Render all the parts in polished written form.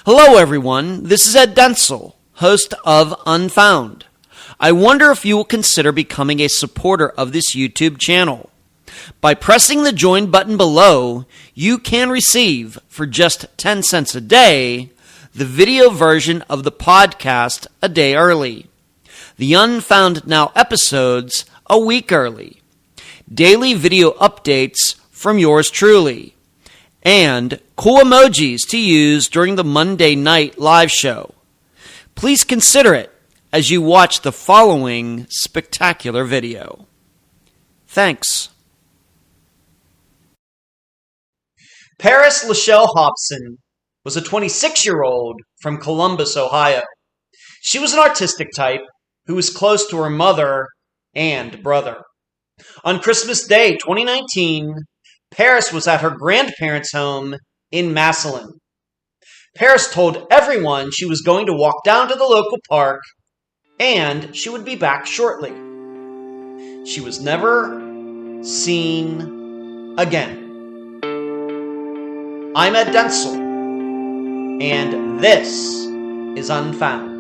Hello everyone, this is Ed Denzel, host of Unfound. I wonder if you will consider becoming a supporter of this YouTube channel. By pressing the join button below, you can receive, for just 10 cents a day, the video version of the podcast a day early, the Unfound Now episodes a week early, daily video updates from yours truly, and cool emojis to use during the Monday night live show. Please consider it as you watch the following spectacular video. Thanks. Parris Lechelle Hopson was a 26-year-old from Columbus, Ohio. She was an artistic type who was close to her mother and brother. On Christmas Day 2019, Parris was at her grandparents' home in Massillon. Parris told everyone she was going to walk down to the local park and she would be back shortly. She was never seen again. I'm Ed Denzel, and this is Unfound.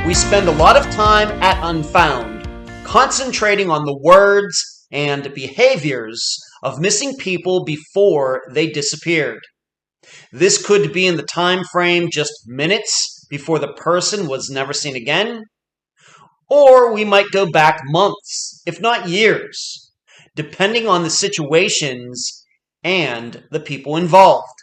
We spend a lot of time at Unfound, concentrating on the words and behaviors of missing people before they disappeared. This could be in the time frame just minutes before the person was never seen again, or we might go back months, if not years, depending on the situations and the people involved.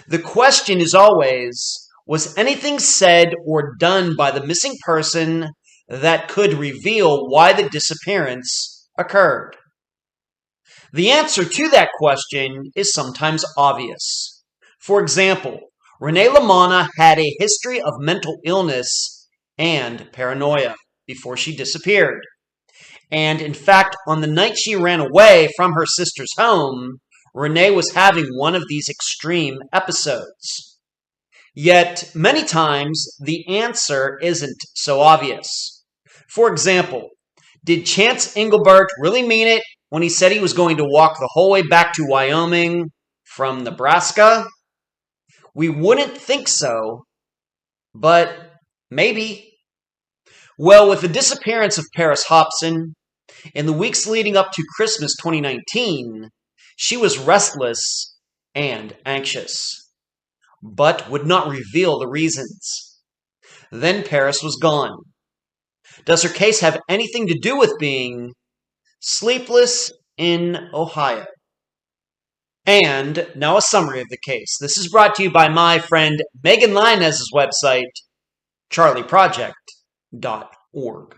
The question is always, was anything said or done by the missing person that could reveal why the disappearance occurred? The answer to that question is sometimes obvious. For example, Renee LaManna had a history of mental illness and paranoia before she disappeared. And in fact, on the night she ran away from her sister's home, Renee was having one of these extreme episodes. Yet, many times, the answer isn't so obvious. For example, did Chance Engelbert really mean it when he said he was going to walk the whole way back to Wyoming from Nebraska? We wouldn't think so, but maybe. Well, with the disappearance of Parris Hopson, in the weeks leading up to Christmas 2019, she was restless and anxious, but would not reveal the reasons. Then Parris was gone. Does her case have anything to do with being sleepless in Ohio? And now a summary of the case. This is brought to you by my friend Megan Linez's website, charleyproject.org.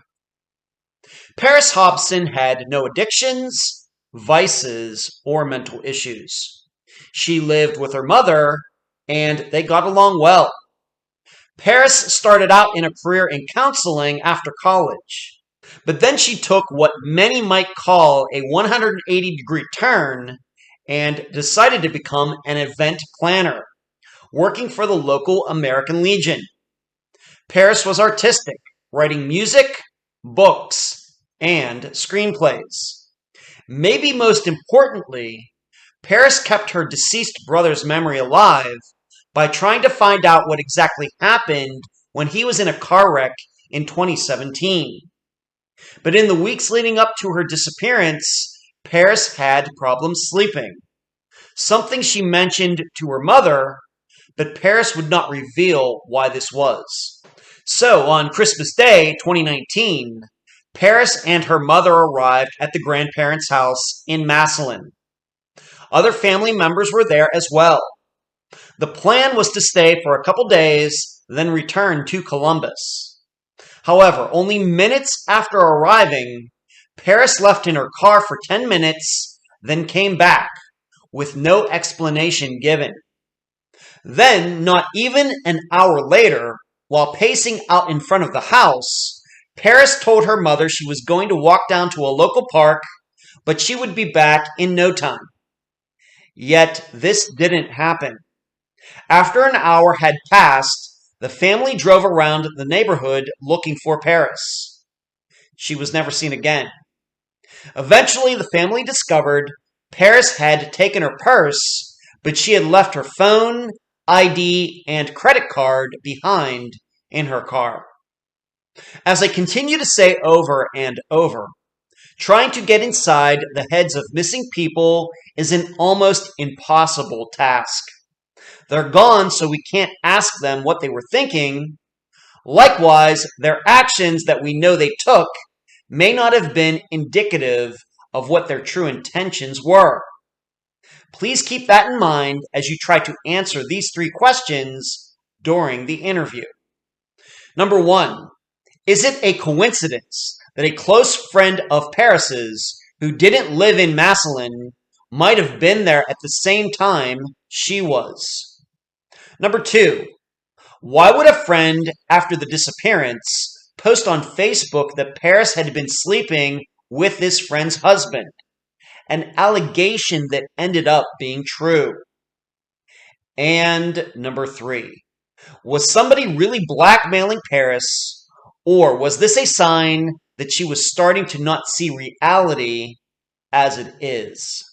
Parris Hopson had no addictions, vices, or mental issues. She lived with her mother, and they got along well. Parris started out in a career in counseling after college, but then she took what many might call a 180-degree turn and decided to become an event planner, working for the local American Legion. Parris was artistic, writing music, books, and screenplays. Maybe most importantly, Parris kept her deceased brother's memory alive by trying to find out what exactly happened when he was in a car wreck in 2017. But in the weeks leading up to her disappearance, Parris had problems sleeping, something she mentioned to her mother, but Parris would not reveal why this was. So on Christmas Day 2019, Parris and her mother arrived at the grandparents' house in Massillon. Other family members were there as well. The plan was to stay for a couple days, then return to Columbus. However, only minutes after arriving, Parris left in her car for 10 minutes, then came back, with no explanation given. Then, not even an hour later, while pacing out in front of the house, Parris told her mother she was going to walk down to a local park, but she would be back in no time. Yet this didn't happen. After an hour had passed, the family drove around the neighborhood looking for Parris. She was never seen again. Eventually, the family discovered Parris had taken her purse, but she had left her phone, ID, and credit card behind in her car. As I continue to say over and over, trying to get inside the heads of missing people is an almost impossible task. They're gone, so we can't ask them what they were thinking. Likewise, their actions that we know they took may not have been indicative of what their true intentions were. Please keep that in mind as you try to answer these 3 questions during the interview. Number 1, is it a coincidence that a close friend of Parris's, who didn't live in Massillon, might have been there at the same time she was? Number 2, why would a friend, after the disappearance, post on Facebook that Parris had been sleeping with this friend's husband? An allegation that ended up being true. And number 3, was somebody really blackmailing Parris, or was this a sign that she was starting to not see reality as it is?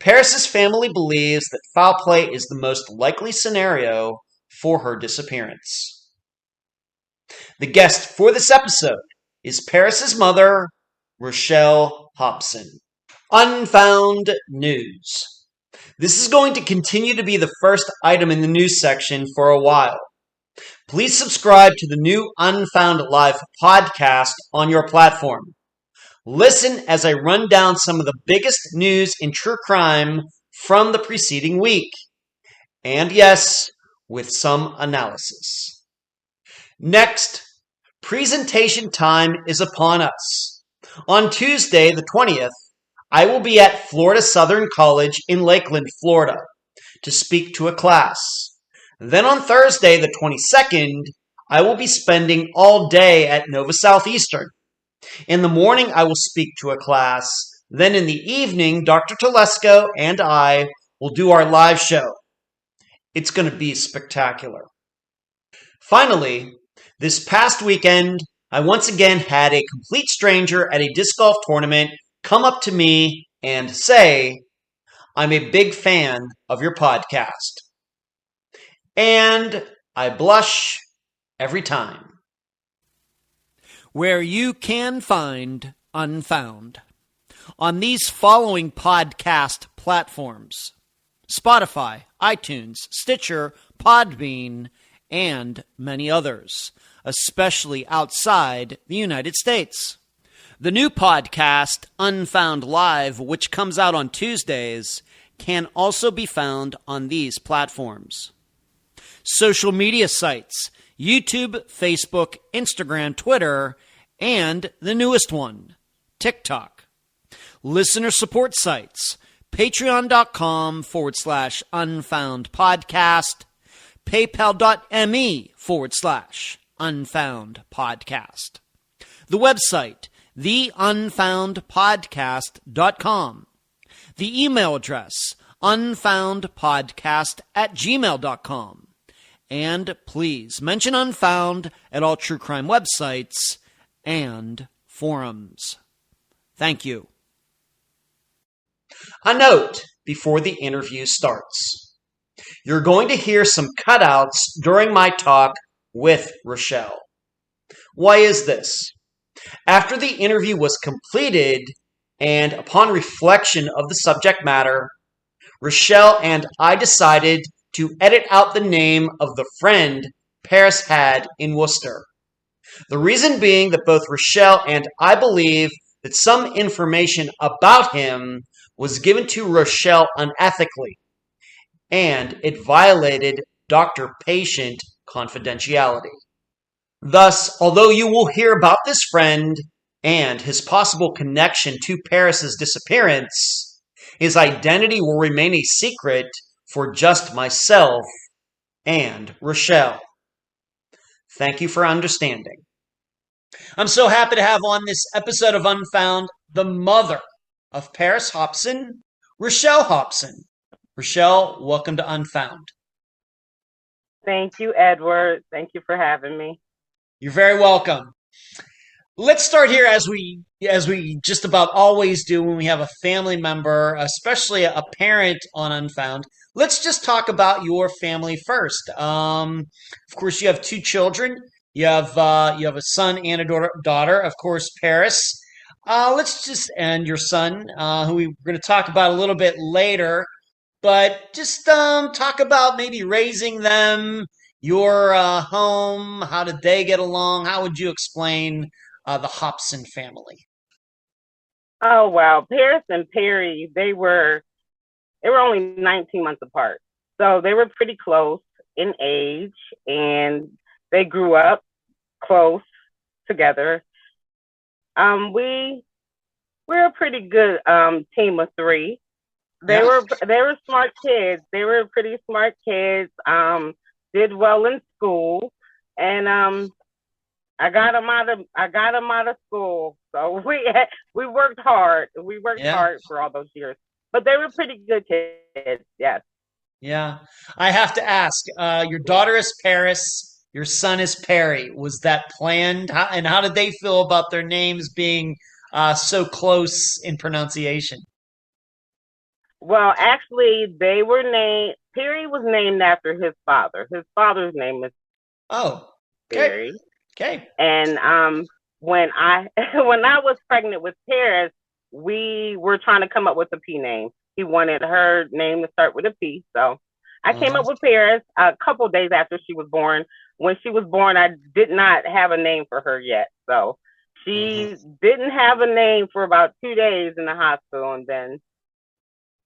Parris's family believes that foul play is the most likely scenario for her disappearance. The guest for this episode is Parris's mother, Lechelle Hopson. Unfound news. This is going to continue to be the first item in the news section for a while. Please subscribe to the new Unfound Live podcast on your platform. Listen as I run down some of the biggest news in true crime from the preceding week. And yes, with some analysis. Next, presentation time is upon us. On Tuesday, the 20th, I will be at Florida Southern College in Lakeland, Florida, to speak to a class. Then on Thursday, the 22nd, I will be spending all day at Nova Southeastern. In the morning, I will speak to a class. Then in the evening, Dr. Telesco and I will do our live show. It's going to be spectacular. Finally, this past weekend, I once again had a complete stranger at a disc golf tournament come up to me and say, "I'm a big fan of your podcast." And I blush every time. Where you can find Unfound on these following podcast platforms: Spotify, iTunes, Stitcher, Podbean, and many others, especially outside the United States. The new podcast, Unfound Live, which comes out on Tuesdays, can also be found on these platforms. Social media sites: YouTube, Facebook, Instagram, Twitter, and the newest one, TikTok. Listener support sites: patreon.com/unfound podcast, paypal.me/unfound podcast. The website, theunfoundpodcast.com. The email address, unfoundpodcast@gmail.com. And please mention Unfound at all true crime websites and forums. Thank you. A note before the interview starts. You're going to hear some cutouts during my talk with Lechelle. Why is this? After the interview was completed, and upon reflection of the subject matter, Lechelle and I decided to edit out the name of the friend Parris had in Wooster. The reason being that both Lechelle and I believe that some information about him was given to Lechelle unethically, and it violated doctor-patient confidentiality. Thus, although you will hear about this friend and his possible connection to Parris's disappearance, His identity will remain a secret for just myself and Rochelle. Thank you for understanding. I'm so happy to have on this episode of Unfound the mother of Parris Hopson, Lechelle Hopson. Rochelle, welcome to Unfound. Thank you, Edward. Thank you for having me. You're very welcome. Let's start here as we just about always do when we have a family member, especially a parent on Unfound. Let's just talk about your family first. Of course, you have two children. You have a son and a daughter. Of course, Parris. And your son, who we're going to talk about a little bit later. But just talk about maybe raising them, your home. How did they get along? How would you explain the Hopson family? Oh wow, Parris and Perry, they were only 19 months apart, so they were pretty close in age, and they grew up close together. We're a pretty good team of three. They were smart kids. They were pretty smart kids. Did well in school, and I got them out of school. So we worked hard. We worked hard for all those years. But they were pretty good kids. Yes. Yeah. I have to ask. Your daughter is Parris. Your son is Perry. Was that planned? How did they feel about their names being so close in pronunciation? Well, actually, they were named. Perry was named after his father. His father's name is Perry. Okay. And when I was pregnant with Parris, we were trying to come up with a P name. He wanted her name to start with a P, so I came up with Parris a couple days after she was born. When she was born, I did not have a name for her yet, so she didn't have a name for about 2 days in the hospital, and then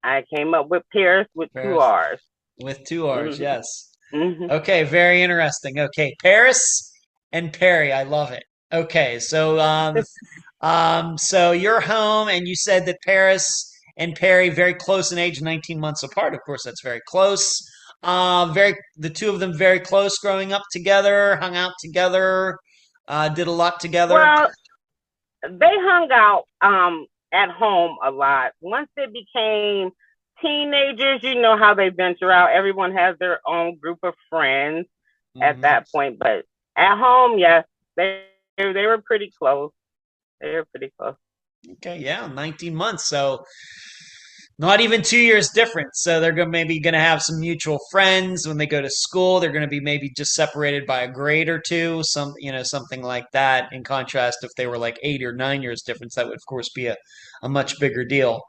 I came up with Parris with two R's. With two R's, yes. Okay, very interesting. Okay, Parris and Perry, I love it. Okay, so so you're home, and you said that Parris and Perry very close in age, 19 months apart. Of course, that's very close. The two of them very close growing up together, hung out together, did a lot together. Well, they hung out at home a lot. Once they became teenagers, you know how they venture out. Everyone has their own group of friends at that point. But at home, yes, they were pretty close. They were pretty close. Okay, yeah, 19 months. So not even 2 years difference. So they're maybe going to have some mutual friends when they go to school. They're going to be maybe just separated by a grade or two, something like that. In contrast, if they were like 8 or 9 years difference, that would of course be a much bigger deal.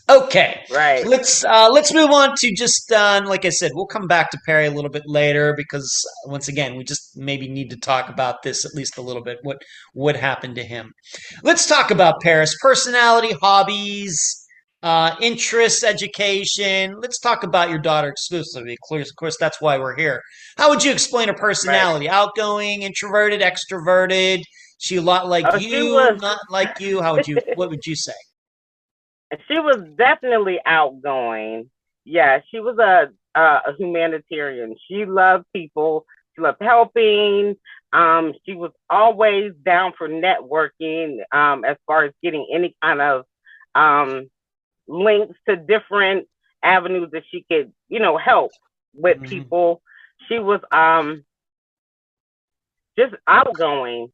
Okay, right. Let's move on to just like I said, we'll come back to Perry a little bit later because once again, we just maybe need to talk about this at least a little bit. What happened to him? Let's talk about Parris' personality, hobbies, interests, education. Let's talk about your daughter exclusively. Of course, that's why we're here. How would you explain her personality? Right. Outgoing, introverted, extroverted? She a lot like you, not like you? What would you say? She was definitely outgoing. Yeah, she was a humanitarian. She loved people. She loved helping. She was always down for networking as far as getting any kind of links to different avenues that she could, help with people. She was just outgoing.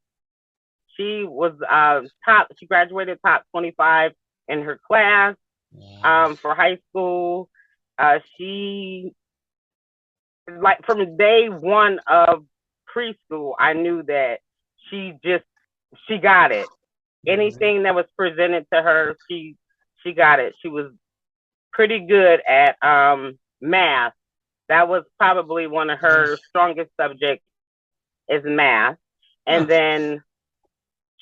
She was she graduated top 25 in her class for high school. She, like, from day one of preschool, I knew that she got it. Anything that was presented to her, she got it. She was pretty good at math. That was probably one of her strongest subjects, is math. And then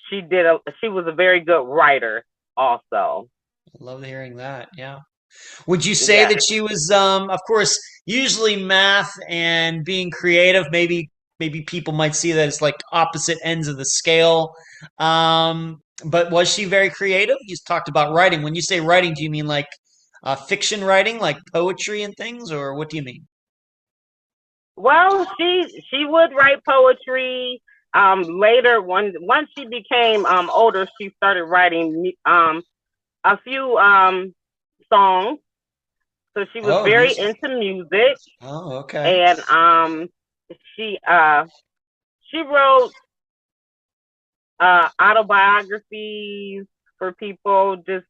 she was a very good writer also. I love hearing that. Yeah. Would you say that she was, of course, usually math and being creative, maybe people might see that as like opposite ends of the scale. But was she very creative? You talked about writing. When you say writing, do you mean like fiction writing, like poetry and things, or what do you mean? Well, she would write poetry. Later, once she became older, she started writing a few songs. So she was Oh, very music. into music, Oh, okay. and she she wrote autobiographies for people. Just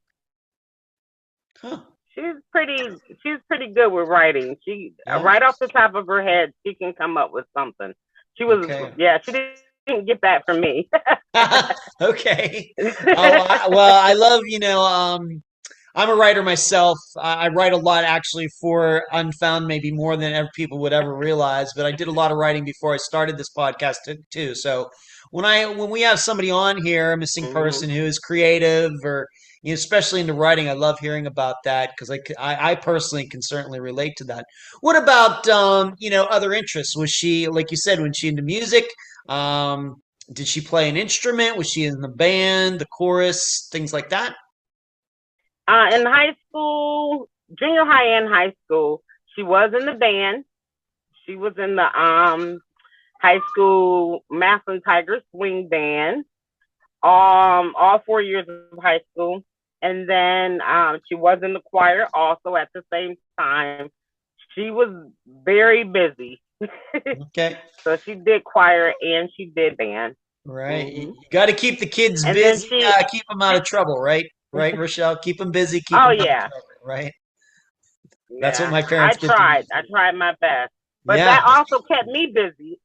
Huh. she's pretty good with writing. She Yeah. right off the top of her head, she can come up with something. She was Okay. yeah, she didn't get that from me. Okay. Well, I love, I'm a writer myself. I write a lot actually for Unfound, maybe more than ever people would ever realize. But I did a lot of writing before I started this podcast too. So when we have somebody on here, a missing Mhm. person who is creative or especially into writing, I love hearing about that because I personally can certainly relate to that. What about other interests? Was she, like you said, was she into music? Um, did she play an instrument? Was she in the band, the chorus, things like that? In high school, junior high and high school, she was in the band. She was in the high school Massillon Tiger swing band. All 4 years of high school, and then she was in the choir also at the same time. She was very busy, Okay. so she did choir and she did band. Right. You Hmm. got to keep the kids And then busy, she, keep them out of trouble, right? Right, Rochelle? Keep them busy, keep oh them out of yeah, trouble, right? That's what yeah, my parents did to me. I tried my best, but Yeah. that also kept me busy.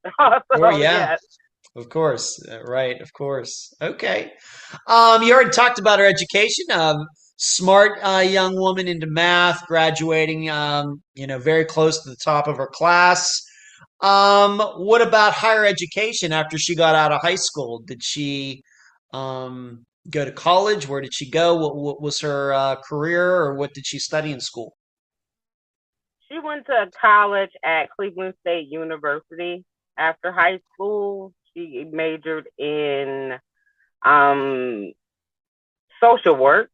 Or Also, yeah, yeah. of course. Right, of course. Okay. You already talked about her education. Smart young woman into math, graduating, very close to the top of her class. What about higher education after she got out of high school? Did she go to college? Where did she go? What was her career, or what did she study in school? She went to college at Cleveland State University. After high school, she majored in um, social work.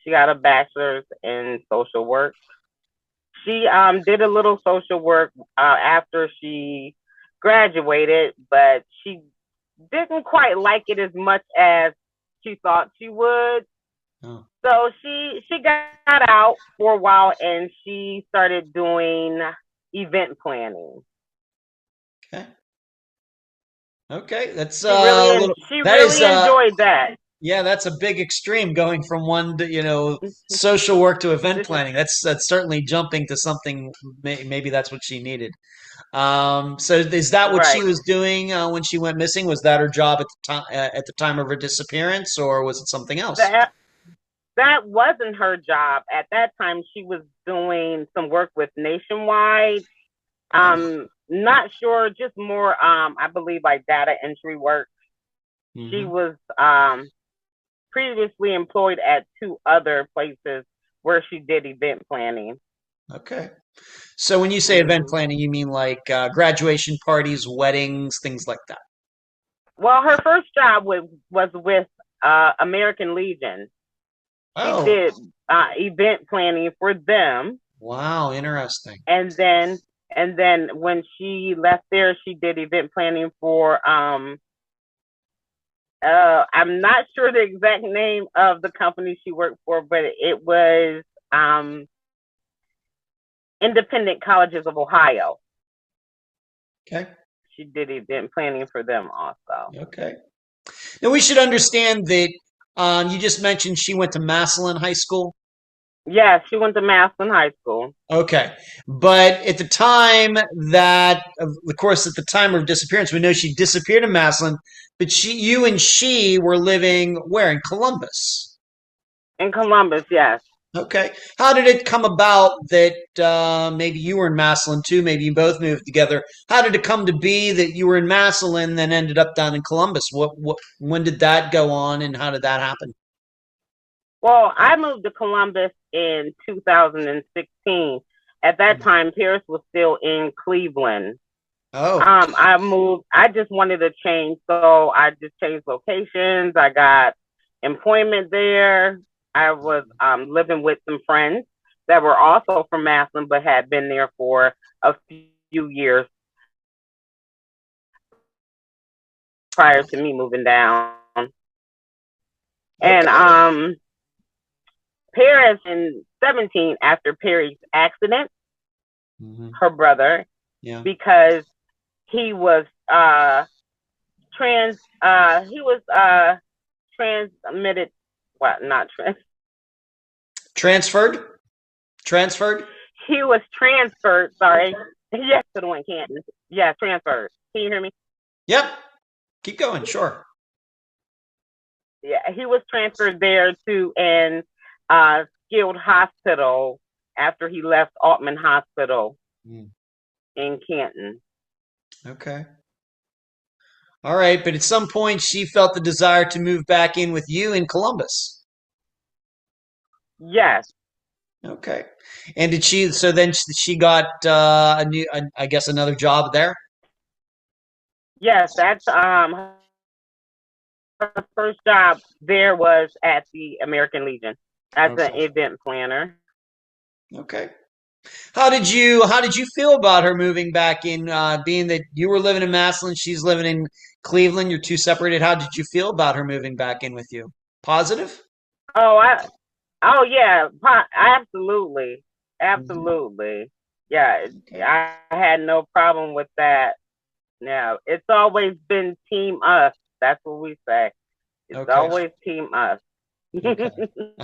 She got a bachelor's in social work. She did a little social work after she graduated, but she didn't quite like it as much as she thought she would. Oh, So she got out for a while and she started doing event planning. okay. Okay. That's She a little, she that is, really enjoyed that. yeah, that's a big extreme going from one to, social work to event planning. That's certainly jumping to something. Maybe that's what she needed. So is that what she Right. was doing when she went missing? Was that her job at the time of her disappearance, or was it something else? That that wasn't her job. At that time she was doing some work with Nationwide. Oh, Not sure, just more I believe like data entry work. She hmm, was previously employed at two other places where she did event planning. okay. So when you say event Hmm. planning, you mean like graduation parties, weddings, things like that. Well, her first job was with American Legion. She Oh, did event planning for them, wow, interesting. and then when she left there, she did event planning for I'm not sure the exact name of the company she worked for, but it was um, Independent Colleges of Ohio. Okay, She did event planning for them also. okay. Now we should understand that you just mentioned she went to Massillon High School. Yeah, she went to Massillon High School. Okay. But at the time of course, at the time of disappearance, we know she disappeared in Massillon, but you and she were living where? In Columbus. In Columbus, yes. Okay. How did it come about that maybe you were in Massillon too? Maybe you both moved together. How did it come to be that you were in Massillon, then ended up down in Columbus? When did that go on, and how did that happen? Well, I moved to Columbus in 2016. At that time, Parris was still in Cleveland. Oh, I moved. I just wanted to change, so I just changed locations. I got employment there. I was living with some friends that were also from Massillon, but had been there for a few years prior to me moving down. Okay. And Parris in 17, after Perry's accident, her brother, because he was transmitted, what, not trans. Transferred? He was transferred, sorry. Yes, to the one Canton. Yeah, transferred. Can you hear me? Yep. Keep going, sure. Yeah, he was transferred there to an skilled hospital after he left Altman Hospital in Canton. Okay. All right, but at some point she felt the desire to move back in with you in Columbus. Yes. Okay. And did she, so then she got I guess another job there? Yes, that's her first job there was at the American Legion as an event planner. Okay. How did you feel about her moving back in, being that you were living in Massillon, she's living in Cleveland, you're two separated? How did you feel about her moving back in with you? Positive? Oh yeah, absolutely. Yeah, I had no problem with that. Now, it's always been team us. That's what we say. It's always team us. Okay.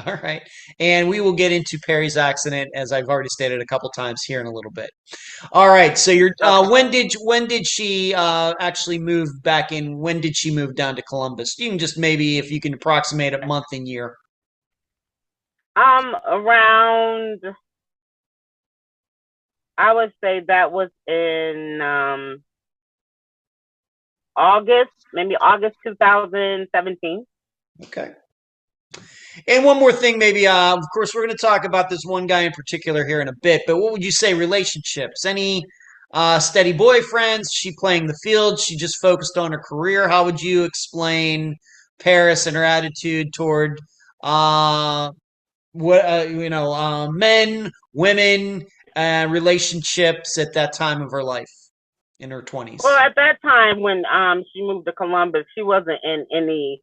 All right. And we will get into Perry's accident, as I've already stated a couple times, here in a little bit. All right. So you're when did she actually move back in? When did she move down to Columbus? You can just, maybe if you can approximate a month and year. Around, I would say that was in maybe August 2017. Okay. And one more thing, maybe, of course, we're going to talk about this one guy in particular here in a bit, but what would you say, relationships? Any steady boyfriends? She playing the field? She just focused on her career? How would you explain Parris and her attitude toward men, women, relationships at that time of her life in her 20s? Well, at that time when she moved to Columbus, she wasn't in any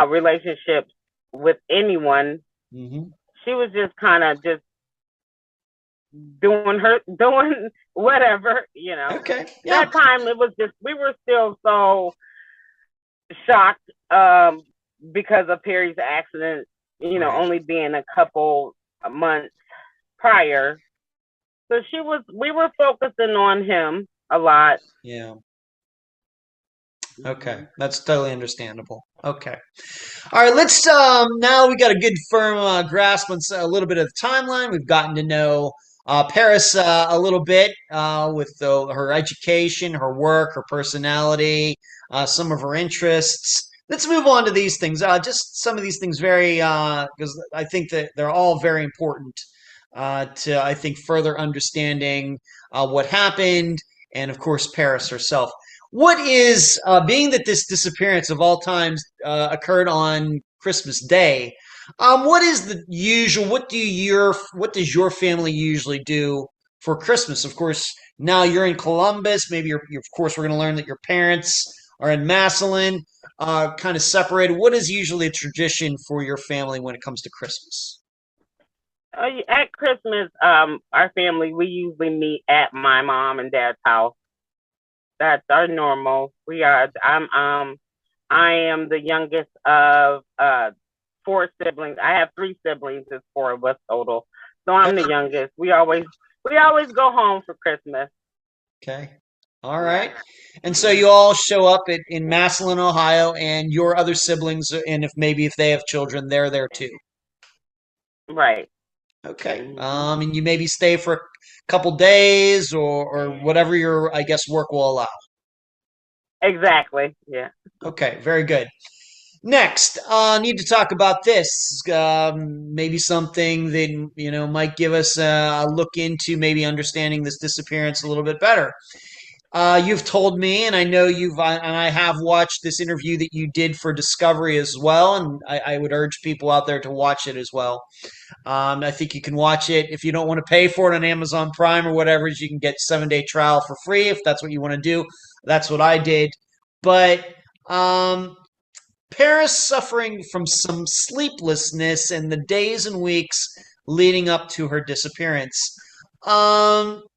relationships with anyone. She was just kind of just doing whatever, Okay. Yeah. That time it was just, we were still so shocked because of Perry's accident, only being a couple months prior. So we were focusing on him a lot. Yeah. Okay, that's totally understandable. Okay. All right, let's now we got a good firm grasp on a little bit of the timeline. We've gotten to know Parris a little bit with her education, her work, her personality, some of her interests. Let's move on to these things. Just some of these things, because I think that they're all very important to, I think, further understanding what happened, and of course, Parris herself. What is, being that this disappearance of all times occurred on Christmas Day? What is the usual? What does your family usually do for Christmas? Of course, now you're in Columbus. Maybe of course, we're going to learn that your parents are in Massillon, kind of separated. What is usually a tradition for your family when it comes to Christmas? At Christmas, our family, we usually meet at my mom and dad's house. That's our normal. I am the youngest of 4 siblings. I have 3 siblings. It's 4 of us total. So I'm the youngest. We always go home for Christmas. Okay. All right. And so you all show up in Massillon, Ohio, and your other siblings, and if they have children, they're there too. Right. Okay. And you maybe stay for a couple days or whatever your, I guess, work will allow. Exactly. Yeah. Okay. Very good. Next, need to talk about this. Maybe something that might give us a look into maybe understanding this disappearance a little bit better. You've told me, and I know and I have watched this interview that you did for Discovery as well, and I would urge people out there to watch it as well. I think you can watch it if you don't want to pay for it on Amazon Prime or whatever. You can get 7 day trial for free if that's what you want to do. That's what I did. But um, Paris suffering from some sleeplessness in the days and weeks leading up to her disappearance.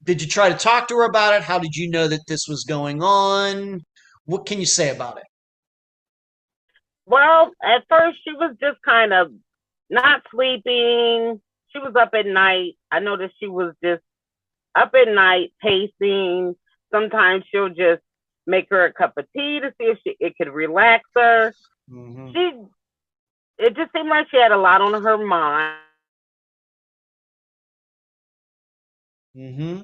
Did you try to talk to her about it? How did you know that this was going on? What can you say about it? Well, at first she was just kind of not sleeping. She was up at night. I noticed she was just up at night pacing. Sometimes she'll just make her a cup of tea to see if it could relax her. Mm-hmm. It just seemed like she had a lot on her mind. Mm-hmm.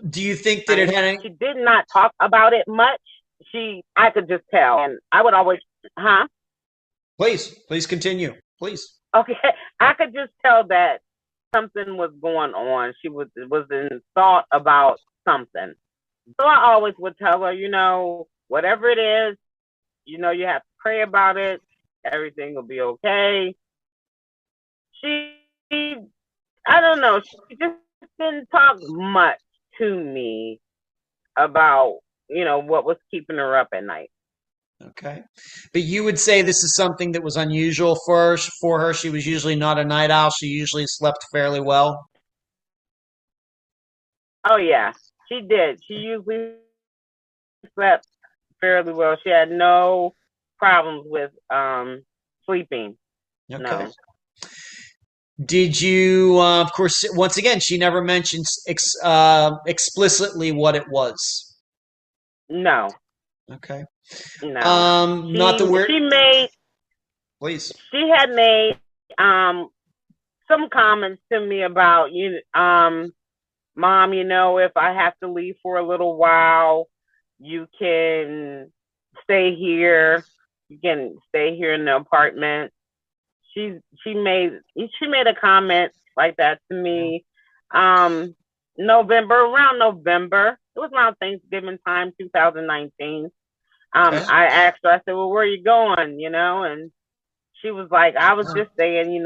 Do you think that it had any? She did not talk about it much. I could just tell, and I would always, huh? Please continue. Please. Okay, I could just tell that something was going on. She was in thought about something. So I always would tell her, whatever it is, you have to pray about it. Everything will be okay. I don't know. She just didn't talk much to me about, what was keeping her up at night. Okay. But you would say this is something that was unusual for her. She was usually not a night owl. She usually slept fairly well. Oh yeah, she did. She usually slept fairly well. She had no problems with sleeping. Okay. No. Did you, of course, once again, she never mentions explicitly what it was. No. Okay. No. Not the word. Please. She had made some comments to me about Mom, if I have to leave for a little while, you can stay here. You can stay here in the apartment. She made a comment like that to me. Around November. It was around Thanksgiving time, 2019. Okay. I asked her, I said, well, where are you going? And she was like, I was just saying,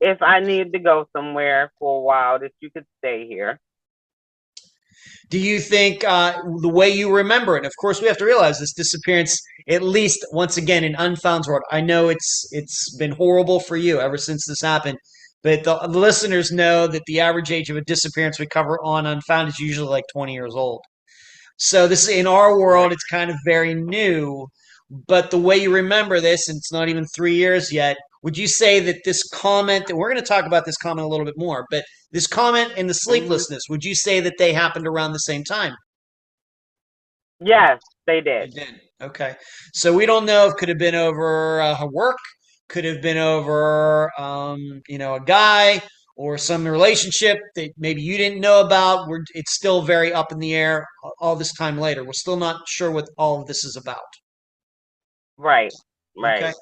if I needed to go somewhere for a while, that you could stay here. Do you think the way you remember it? Of course, we have to realize this disappearance, at least once again in Unfound's world. I know it's been horrible for you ever since this happened, but the listeners know that the average age of a disappearance we cover on Unfound is usually like 20 years old. So this in our world, it's kind of very new. But the way you remember this, and it's not even 3 years yet, would you say that this comment, and we're going to talk about this comment a little bit more, but this comment and the sleeplessness, would you say that they happened around the same time? Yes, they did. They did. Okay. So we don't know if it could have been over her work, could have been over, a guy or some relationship that maybe you didn't know about. It's still very up in the air all this time later. We're still not sure what all of this is about. Right. Okay.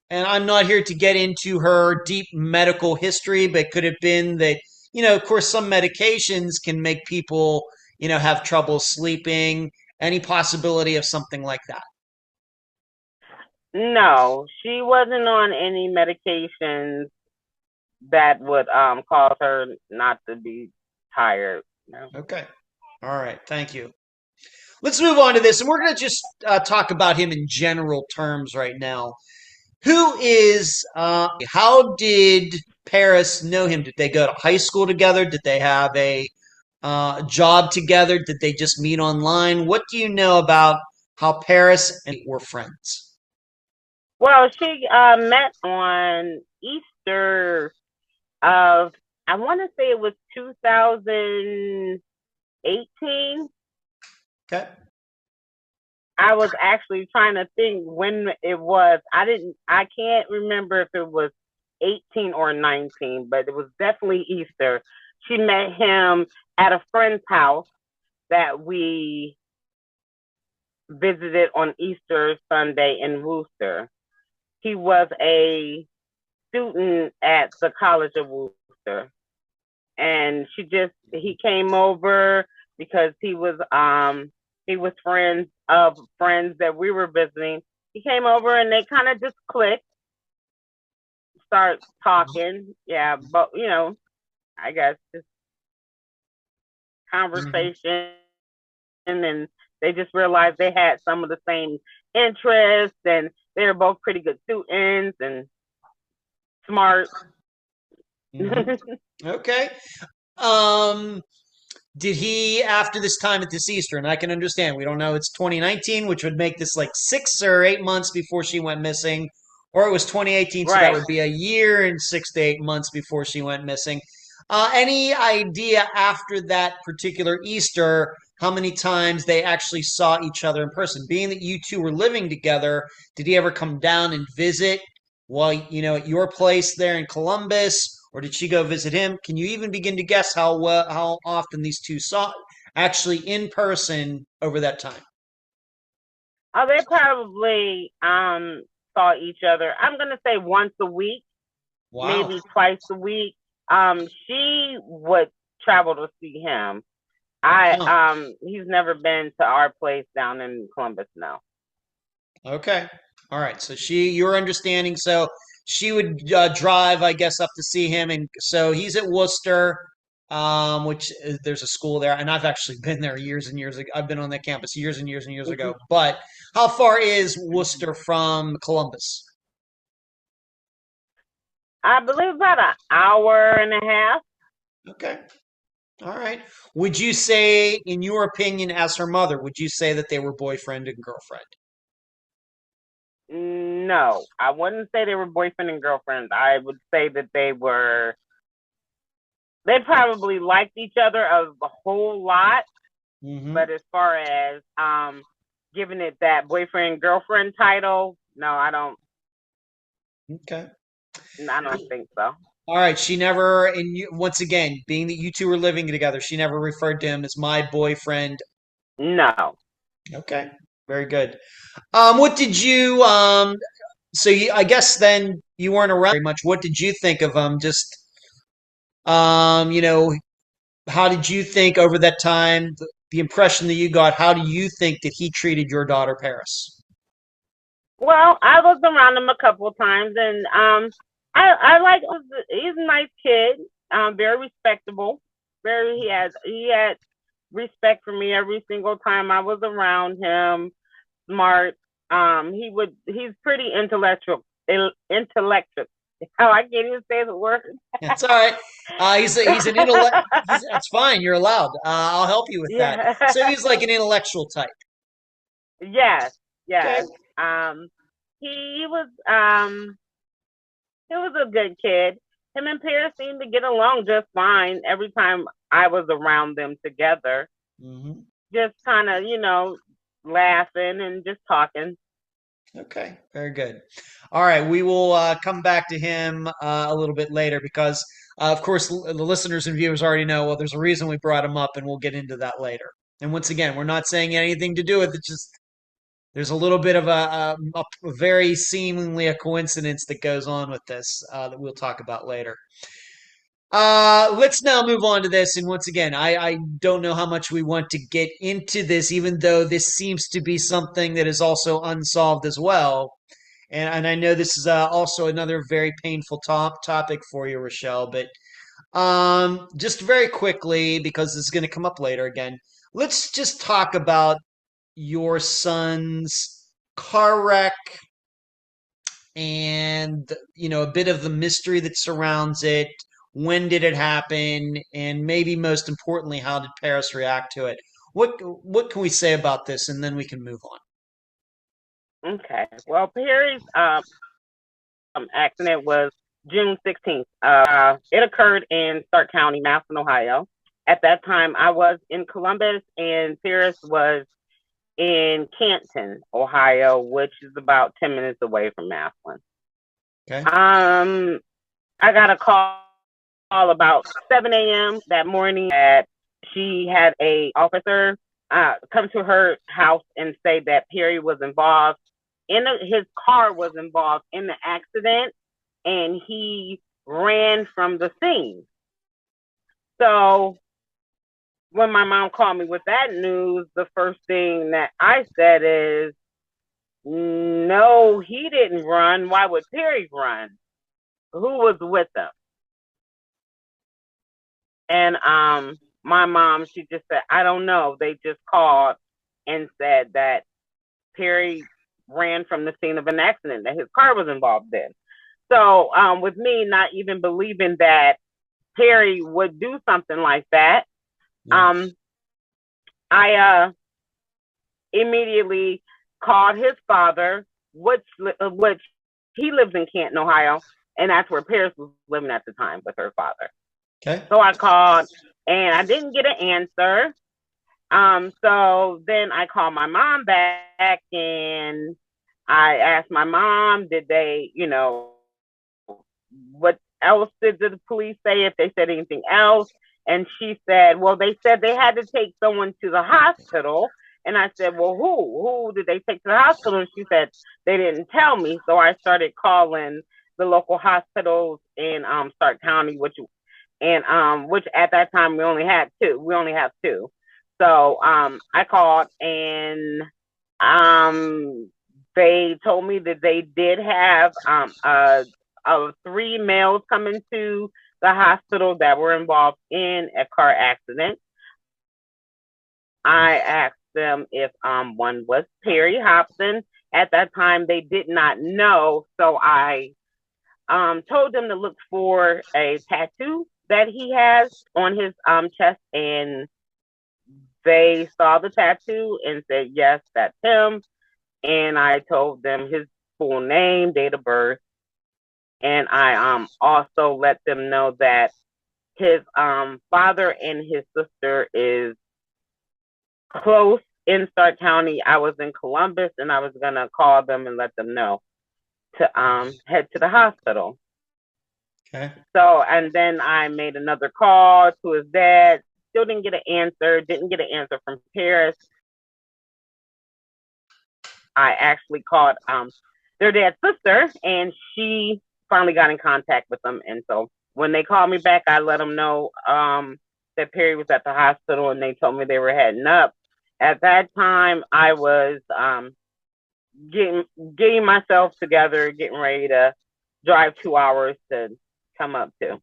And I'm not here to get into her deep medical history, but could have been that, of course, some medications can make people, have trouble sleeping. Any possibility of something like that? No, she wasn't on any medications that would cause her not to be tired. No. Okay. All right. Thank you. Let's move on to this, and we're going to just talk about him in general terms right now. How did Parris know him? Did they go to high school together? Did they have a job together? Did they just meet online? What do you know about how Parris and were friends? Well, she met on Easter of, I want to say it was 2018. Okay. I was actually trying to think when it was. I can't remember if it was 18 or 19, but it was definitely Easter. She met him at a friend's house that we visited on Easter Sunday in Wooster. He was a student at the College of Wooster. and he came over because he was friends of friends that we were visiting. He came over and they kind of just clicked, start talking. Yeah, but I guess just conversation, and they just realized they had some of the same interests, and they were both pretty good students and smart. Okay. Did he, after this time at this Easter, and I can understand, we don't know, it's 2019, which would make this like 6 or 8 months before she went missing, or it was 2018, so that Right. would be a year and 6 to 8 months before she went missing. Any idea after that particular Easter how many times they actually saw each other in person? Being that you two were living together, did he ever come down and visit while, at your place there in Columbus? Or did she go visit him? Can you even begin to guess how often these two saw actually in person over that time? Oh, they probably saw each other. I'm gonna say once a week, Wow. maybe twice a week. She would travel to see him. He's never been to our place down in Columbus, no. Okay. All right. So your understanding, so she would drive, I guess, up to see him, and so he's at Wooster, which there's a school there, and I've actually been there years and years ago. I've been on that campus years and years and years ago. But how far is Wooster from Columbus? I believe about an hour and a half. Okay. All right. Would you say, in your opinion, as her mother, would you say that they were boyfriend and girlfriend? No, I wouldn't say they were boyfriend and girlfriend. I would say that they probably liked each other a whole lot. But as far as giving it that boyfriend girlfriend title, no, I don't. Okay. I don't think so. All right. She never, and once again, being that you two were living together, she never referred to him as my boyfriend. No. Okay. Very good. What did you, so I guess then you weren't around very much. What did you think of him? Just, um, you know, how did you think over that time, the impression that you got, how do you think that he treated your daughter, Paris? Well, I was around him a couple of times, and I like. He's a nice kid. Very respectable. He had respect for me every single time I was around him. Smart. He's pretty intellectual. Intellectual. Oh, I can't even say the word. That's all right. He's an intellect. That's fine. You're allowed. I'll help you with that. Yeah. So he's like an intellectual type. Yes. Okay. Yes. He was a good kid. Him and Parris seemed to get along just fine every time I was around them together. Mm-hmm. Just kind of, laughing and just talking. Okay. Very good. All right. We will come back to him a little bit later because, of course, the listeners and viewers already know. Well, there's a reason we brought him up, and we'll get into that later. And once again, we're not saying anything to do with it. Just there's a little bit of a very seemingly a coincidence that goes on with this that we'll talk about later. Let's now move on to this. And once again, I don't know how much we want to get into this, even though this seems to be something that is also unsolved as well. And I know this is also another very painful topic for you, Rochelle. But just very quickly, because this is going to come up later again, let's just talk about your son's car wreck and a bit of the mystery that surrounds it. When did it happen? And maybe most importantly, how did Parris react to it? What can we say about this, and then we can move on. Okay. Well, Perry's accident was June 16th. It occurred in Stark County, Massillon, Ohio. At that time, I was in Columbus, and Parris was in Canton, Ohio, which is about 10 minutes away from Massillon. Okay. I got a call about 7 a.m. that morning that she had a officer come to her house and say that Perry was involved his car was involved in the accident, and he ran from the scene. So when my mom called me with that news, the first thing that I said is, no, he didn't run. Why would Perry run? Who was with him? And my mom, she just said, I don't know. They just called and said that Perry ran from the scene of an accident that his car was involved in. So with me not even believing that Perry would do something like that, I immediately called his father, which he lives in Canton, Ohio, and that's where Parris was living at the time with her father. Okay. So I called, and I didn't get an answer. So then I called my mom back, and I asked my mom, did they, what else did the police say, if they said anything else? And she said, well, they said they had to take someone to the hospital. And I said, well, who did they take to the hospital? And she said, they didn't tell me. So I started calling the local hospitals in Stark County, which at that time we only have two. So I called, and they told me that they did have 3 males coming to the hospital that were involved in a car accident. I asked them if one was Parris Hopson. At that time, they did not know, so I told them to look for a tattoo that he has on his chest, and they saw the tattoo and said, yes, that's him. And I told them his full name, date of birth, and I also let them know that his father and his sister is close in Stark County. I was in Columbus, and I was gonna call them and let them know to head to the hospital. Okay. So, and then I made another call to his dad. Still didn't get an answer. Didn't get an answer from Parris. I actually called their dad's sister, and she finally got in contact with them. And so when they called me back, I let them know that Perry was at the hospital, and they told me they were heading up. At that time, I was getting myself together, getting ready to drive 2 hours to come up to.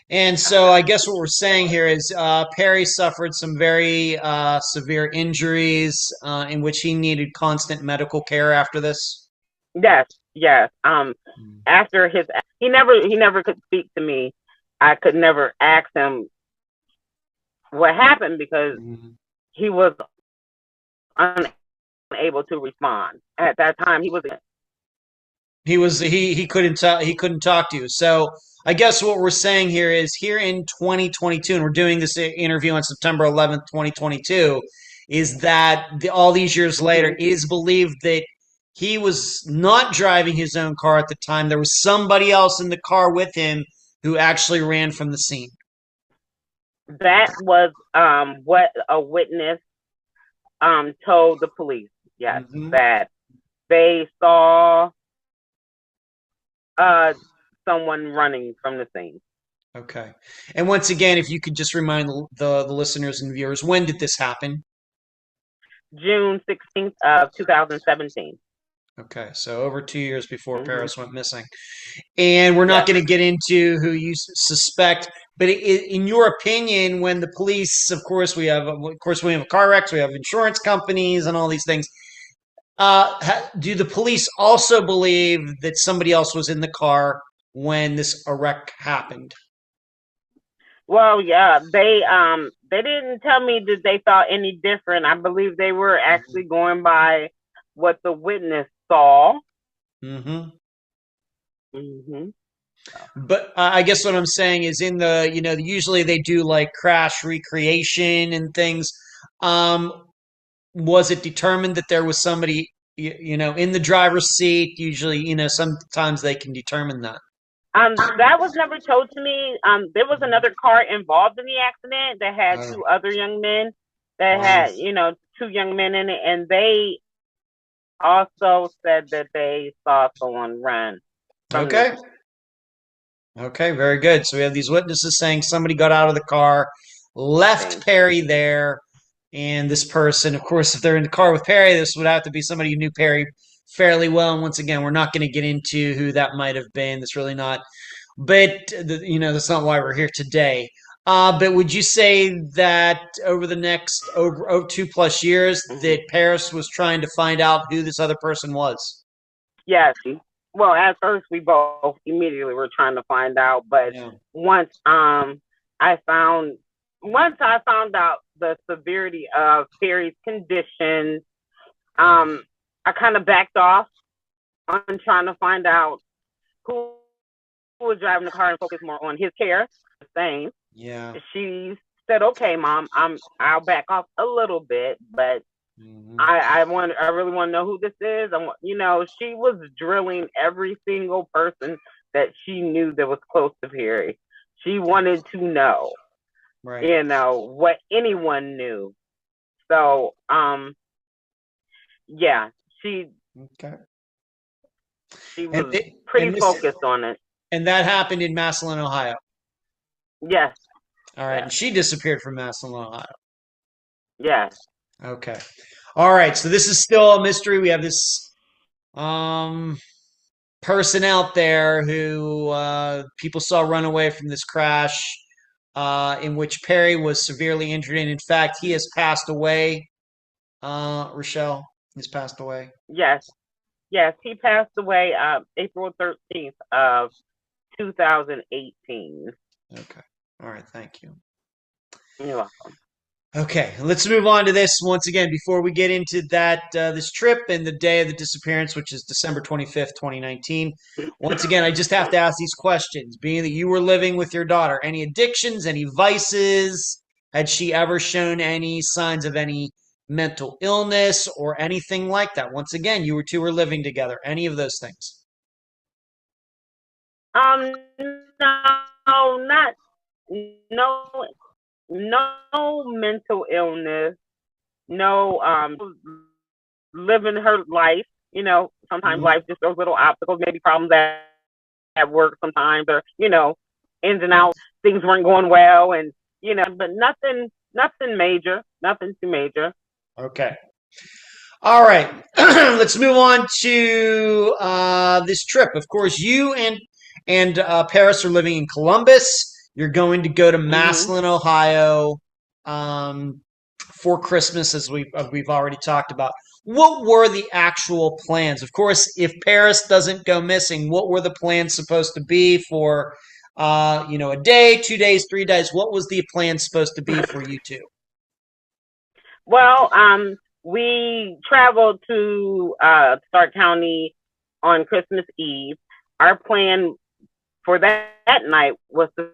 And so I guess what we're saying here is Perry suffered some very severe injuries in which he needed constant medical care after this. Yes. After he never could speak to me. I could never ask him what happened because he was unable to respond. At that time, he couldn't talk to you. So I guess what we're saying here is here in 2022, and we're doing this interview on September 11th, 2022, is that all these years later, it is believed that he was not driving his own car at the time. There was somebody else in the car with him who actually ran from the scene. That was what a witness told the police. Yes, that they saw someone running from the scene. Okay. And once again, if you could just remind the listeners and viewers, when did this happen? June 16th of 2017. Okay, so over 2 years before Parris went missing. And we're not going to get into who you suspect, but in your opinion, when the police, of course, we have car wrecks, we have insurance companies and all these things. Do the police also believe that somebody else was in the car when this wreck happened? Well, yeah, they didn't tell me that they thought any different. I believe they were actually going by what the witness saw. But I guess what I'm saying is in the, usually they do like crash recreation and things. Was it determined that there was somebody, in the driver's seat? Usually, sometimes they can determine that. That was never told to me. There was another car involved in the accident that had 2 other young men that had, 2 young men in it, and they also said that they saw someone run. Okay. Okay, very good. So we have these witnesses saying somebody got out of the car, left Perry there, and this person, of course, if they're in the car with Perry, this would have to be somebody who knew Perry fairly well. And once again, we're not going to get into who that might have been. That's really not, but that's not why we're here today. But would you say that over the next over 2+ years that Parris was trying to find out who this other person was? Yes. Well, at first we both immediately were trying to find out, but Yeah. once I found out the severity of Perry's condition, I kind of backed off on trying to find out who was driving the car and focused more on his care. Same. Yeah. She said, "Okay, Mom, I'll back off a little bit, but I really want to know who this is." She was drilling every single person that she knew that was close to Perry. She wanted to know, right. What anyone knew. So, yeah, she was pretty focused on it. And that happened in Massillon, Ohio. Yes. All right. Yes. And she disappeared from Massillon, Ohio. Yes. Okay. All right. So this is still a mystery. We have this person out there who people saw run away from this crash in which Perry was severely injured. And in fact, he has passed away. Rochelle, he's passed away. Yes. Yes, he passed away April 13th of 2018. Okay. All right. Thank you. You're welcome. Okay, let's move on to this once again before we get into that this trip and the day of the disappearance, which is December 25th, 2019. Once again, I just have to ask these questions. Being that you were living with your daughter, any addictions, any vices? Had she ever shown any signs of any mental illness or anything like that? Once again, you two were living together. Any of those things? No mental illness, no living her life. Sometimes life just throws little obstacles, maybe problems at work sometimes, or ins and outs, things weren't going well, and but nothing major, nothing too major. Okay. All right. Let's move on to this trip. Of course, you and Parris are living in Columbus. You're going to go to Massillon, Ohio, for Christmas, as we've already talked about. What were the actual plans? Of course, if Parris doesn't go missing, what were the plans supposed to be for, a day, 2 days, 3 days? What was the plan supposed to be for you two? Well, we traveled to Stark County on Christmas Eve. Our plan for that night was to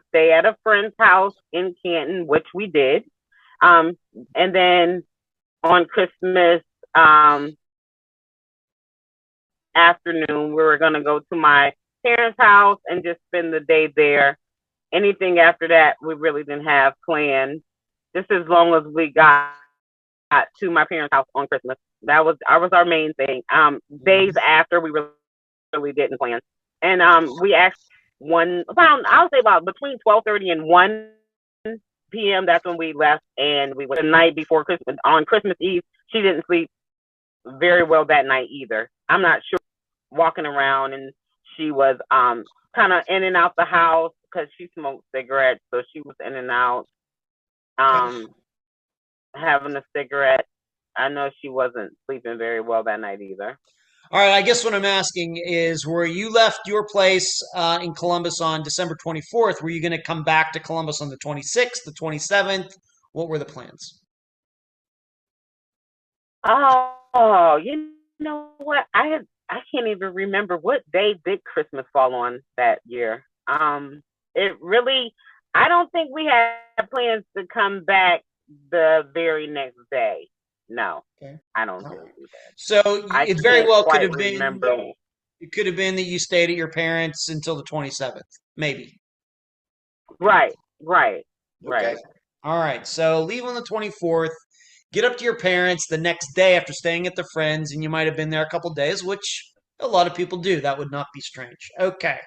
stay at a friend's house in Canton, which we did. And then on Christmas afternoon, we were going to go to my parents' house and just spend the day there. Anything after that, we really didn't have planned. Just as long as we got to my parents' house on Christmas. That was our main thing. Days after, we really didn't plan. And we actually about between 12:30 and 1 p.m. That's when we left, and we went the night before Christmas. On Christmas Eve, she didn't sleep very well that night either. I'm not sure, walking around, and she was kind of in and out the house because she smoked cigarettes, so she was in and out having a cigarette. I know she wasn't sleeping very well that night either. All right, I guess what I'm asking is, where you left your place in Columbus on December 24th, were you going to come back to Columbus on the 26th, the 27th? What were the plans? Oh, you know what? I can't even remember what day did Christmas fall on that year. I don't think we had plans to come back the very next day. No, okay. I don't think we did. So it very well could have been. It could have been that you stayed at your parents until the 27th, maybe. Right. Okay. All right. So leave on the 24th. Get up to your parents the next day after staying at the friends, and you might have been there a couple of days, which A lot of people do. That would not be strange. Okay.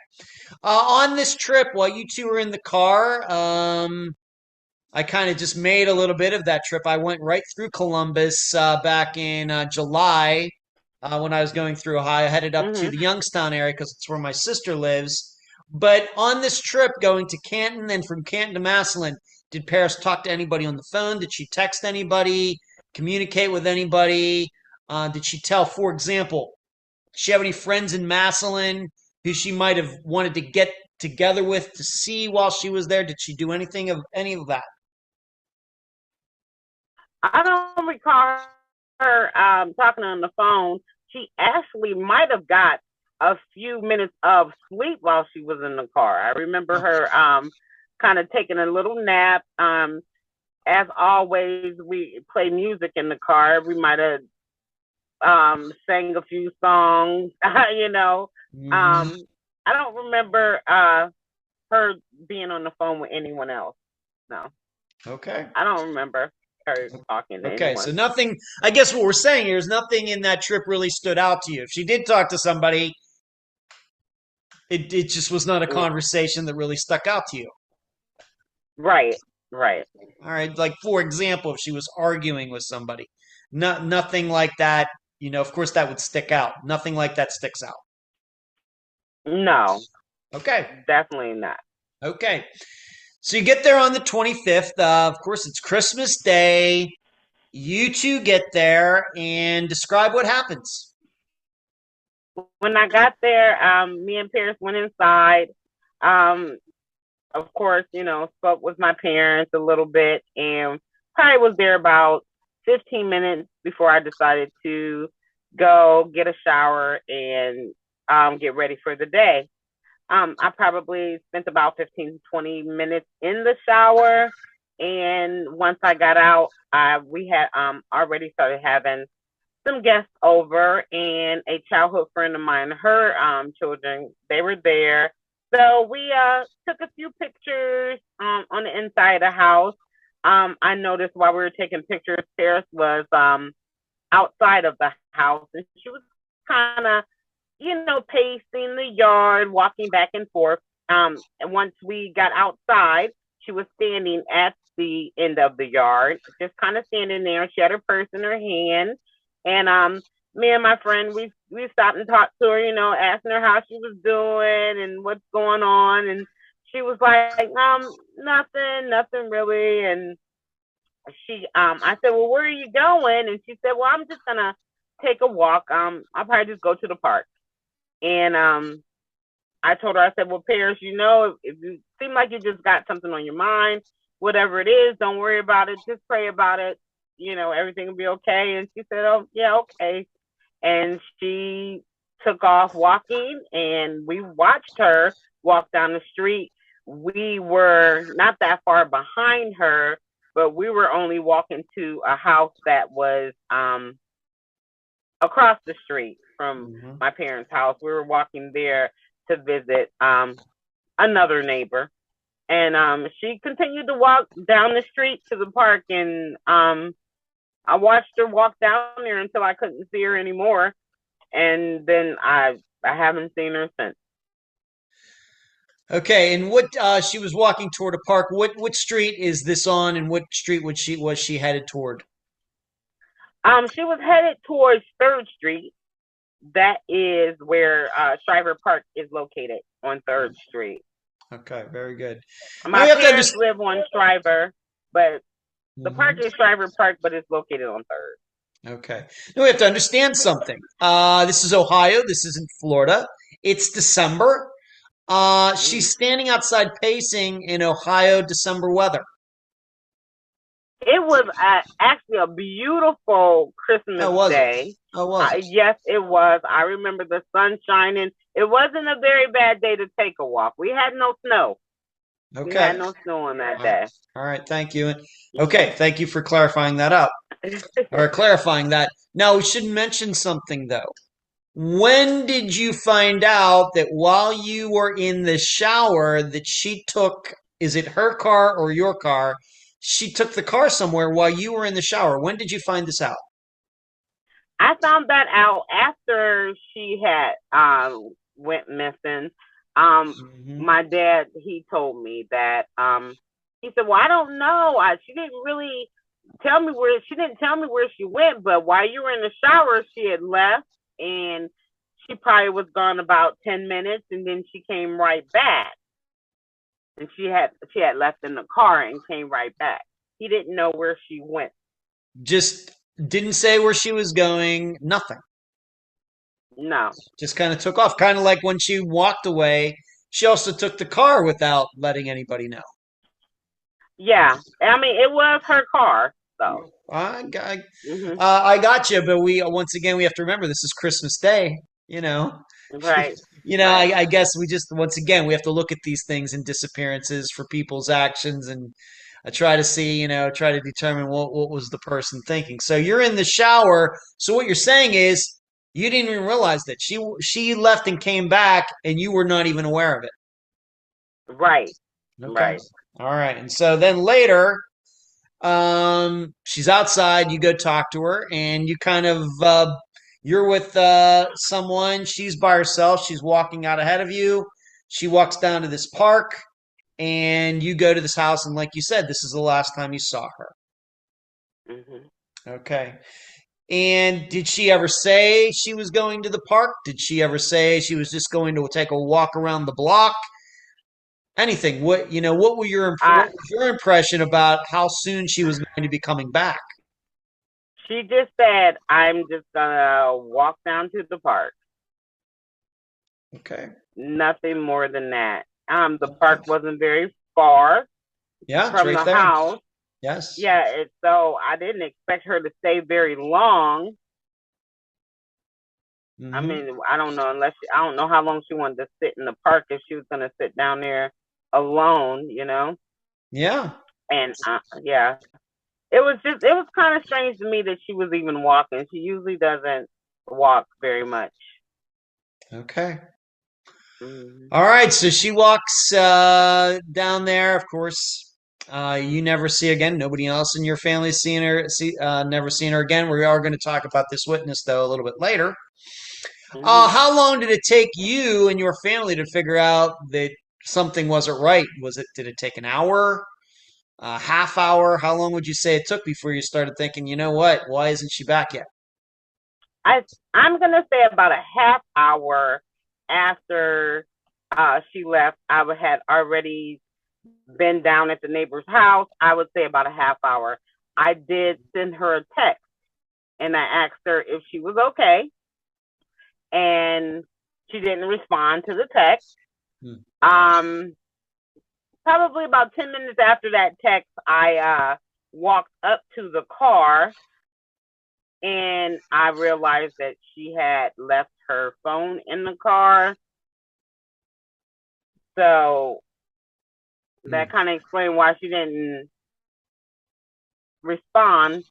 On this trip, while you two were in the car, I kind of just made a little bit of that trip. I went right through Columbus back in July when I was going through Ohio, headed up to Mhm. the Youngstown area because it's where my sister lives. But on this trip, going to Canton and from Canton to Massillon, did Paris talk to anybody on the phone? Did she text anybody? Communicate with anybody? Did she tell, for example, does she have any friends in Massillon who she might have wanted to get together with to see while she was there? Did she do anything of any of that? I don't recall her talking on the phone. She actually might have got a few minutes of sleep while she was in the car. I remember her kind of taking a little nap. As always, we play music in the car. We might have sang a few songs, you know. Hmm. I don't remember her being on the phone with anyone else. No, Okay. I don't remember her talking to Okay. So anyone. nothing, I guess what we're saying here is nothing in that trip really stood out to you. If she did talk to somebody, it just was not a conversation that really stuck out to you. Right, right. All right. Like, for example, if she was arguing with somebody, nothing like that, of course that would stick out. Nothing like that sticks out. No, Okay. definitely not. Okay. So you get there on the 25th. Of course, it's Christmas Day. You two get there and describe what happens. When I got there, me and Paris went inside. Um, of course, spoke with my parents a little bit, and probably was there about 15 minutes before I decided to go get a shower and get ready for the day. I probably spent about 15 to 20 minutes in the shower. And once I got out, we had already started having some guests over, and a childhood friend of mine, her children, they were there. So we took a few pictures on the inside of the house. I noticed while we were taking pictures, Paris was outside of the house, and she was kind of, pacing the yard, walking back and forth. And once we got outside, she was standing at the end of the yard, just kind of standing there. She had her purse in her hand, and me and my friend, we stopped and talked to her, asking her how she was doing and what's going on, and she was like, nothing really. And I said, well, where are you going? And she said, well, I'm just gonna take a walk. I'll probably just go to the park. And I told her, I said, well, Paris, if you seem like you just got something on your mind, whatever it is, don't worry about it. Just pray about it. Everything will be okay. And she said, oh, yeah, okay. And she took off walking, and we watched her walk down the street. We were not that far behind her, but we were only walking to a house that was across the street from Mhm. my parents' house. We were walking there to visit another neighbor. And she continued to walk down the street to the park, and I watched her walk down there until I couldn't see her anymore. And then I haven't seen her since. Okay, and what she was walking toward a park. What street is this on, and what street was she headed toward? She was headed towards 3rd Street. That is where Shriver Park is located, on 3rd Street. Okay, very good. Now My we have to parents understand. live on Shriver, but the park is Shriver Park, but it's located on 3rd. Okay. Now we have to understand something. This is Ohio. This isn't Florida. It's December. She's standing outside pacing in Ohio December weather. It was actually a beautiful How Christmas was it? day. How was it? Yes, it was. I remember the sun shining. It wasn't a very bad day to take a walk. We had no snow. We had Okay. no snow on that All right. day. All right. Thank you. Okay. Thank you for clarifying that up or clarifying that. Now we should mention something though. When did you find out that while you were in the shower that she took, is it her car or your car? She took the car somewhere while you were in the shower. When did you find this out? I found that out after she had went missing. My dad, he told me that he said, "Well, I don't know. She didn't really tell me where she went, but while you were in the shower, she had left, and she probably was gone about 10 minutes, and then she came right back, and she had left in the car and came right back. He didn't know where she went. Just didn't say where she was going, nothing. No. Just kind of took off. Kind of like when she walked away, she also took the car without letting anybody know. Yeah. I mean, it was her car, so. I got you, but once again we have to remember this is Christmas Day, you know. Right. Right. I guess we just once again we have to look at these things and disappearances for people's actions and try to see, try to determine what was the person thinking. So you're in the shower. So what you're saying is you didn't even realize that she left and came back, and you were not even aware of it. Right. Okay. Right. All right. And so then later, she's outside. You go talk to her, and you kind of you're with someone. She's by herself. She's walking out ahead of you. She walks down to this park, and you go to this house. And like you said, this is the last time you saw her. Okay. And did she ever say she was going to the park? Did she ever say she was just going to take a walk around the block? Anything? What were what was your impression about how soon she was going to be coming back? She just said, "I'm just gonna walk down to the park." Okay. Nothing more than that. The park wasn't very far from right the there. house. Yes. Yeah, so I didn't expect her to stay very long. I mean, I don't know I don't know how long she wanted to sit in the park if she was going to sit down there alone, Yeah. And yeah, it was kind of strange to me that she was even walking. She usually doesn't walk very much. Okay. All right. So she walks down there. Of course, you never see again. Nobody else in your family seen her. Never seen her again. We are going to talk about this witness though a little bit later. How long did it take you and your family to figure out that something wasn't right? Did it take an hour, a half hour? How long would you say it took before you started thinking, you know what? Why isn't she back yet? I'm gonna say about a half hour after she left. I had already been down at the neighbor's house. I would say about a half hour. I did send her a text, and I asked her if she was okay, and she didn't respond to the text. Probably about 10 minutes after that text, I walked up to the car, and I realized that she had left her phone in the car. So that kind of explained why she didn't respond.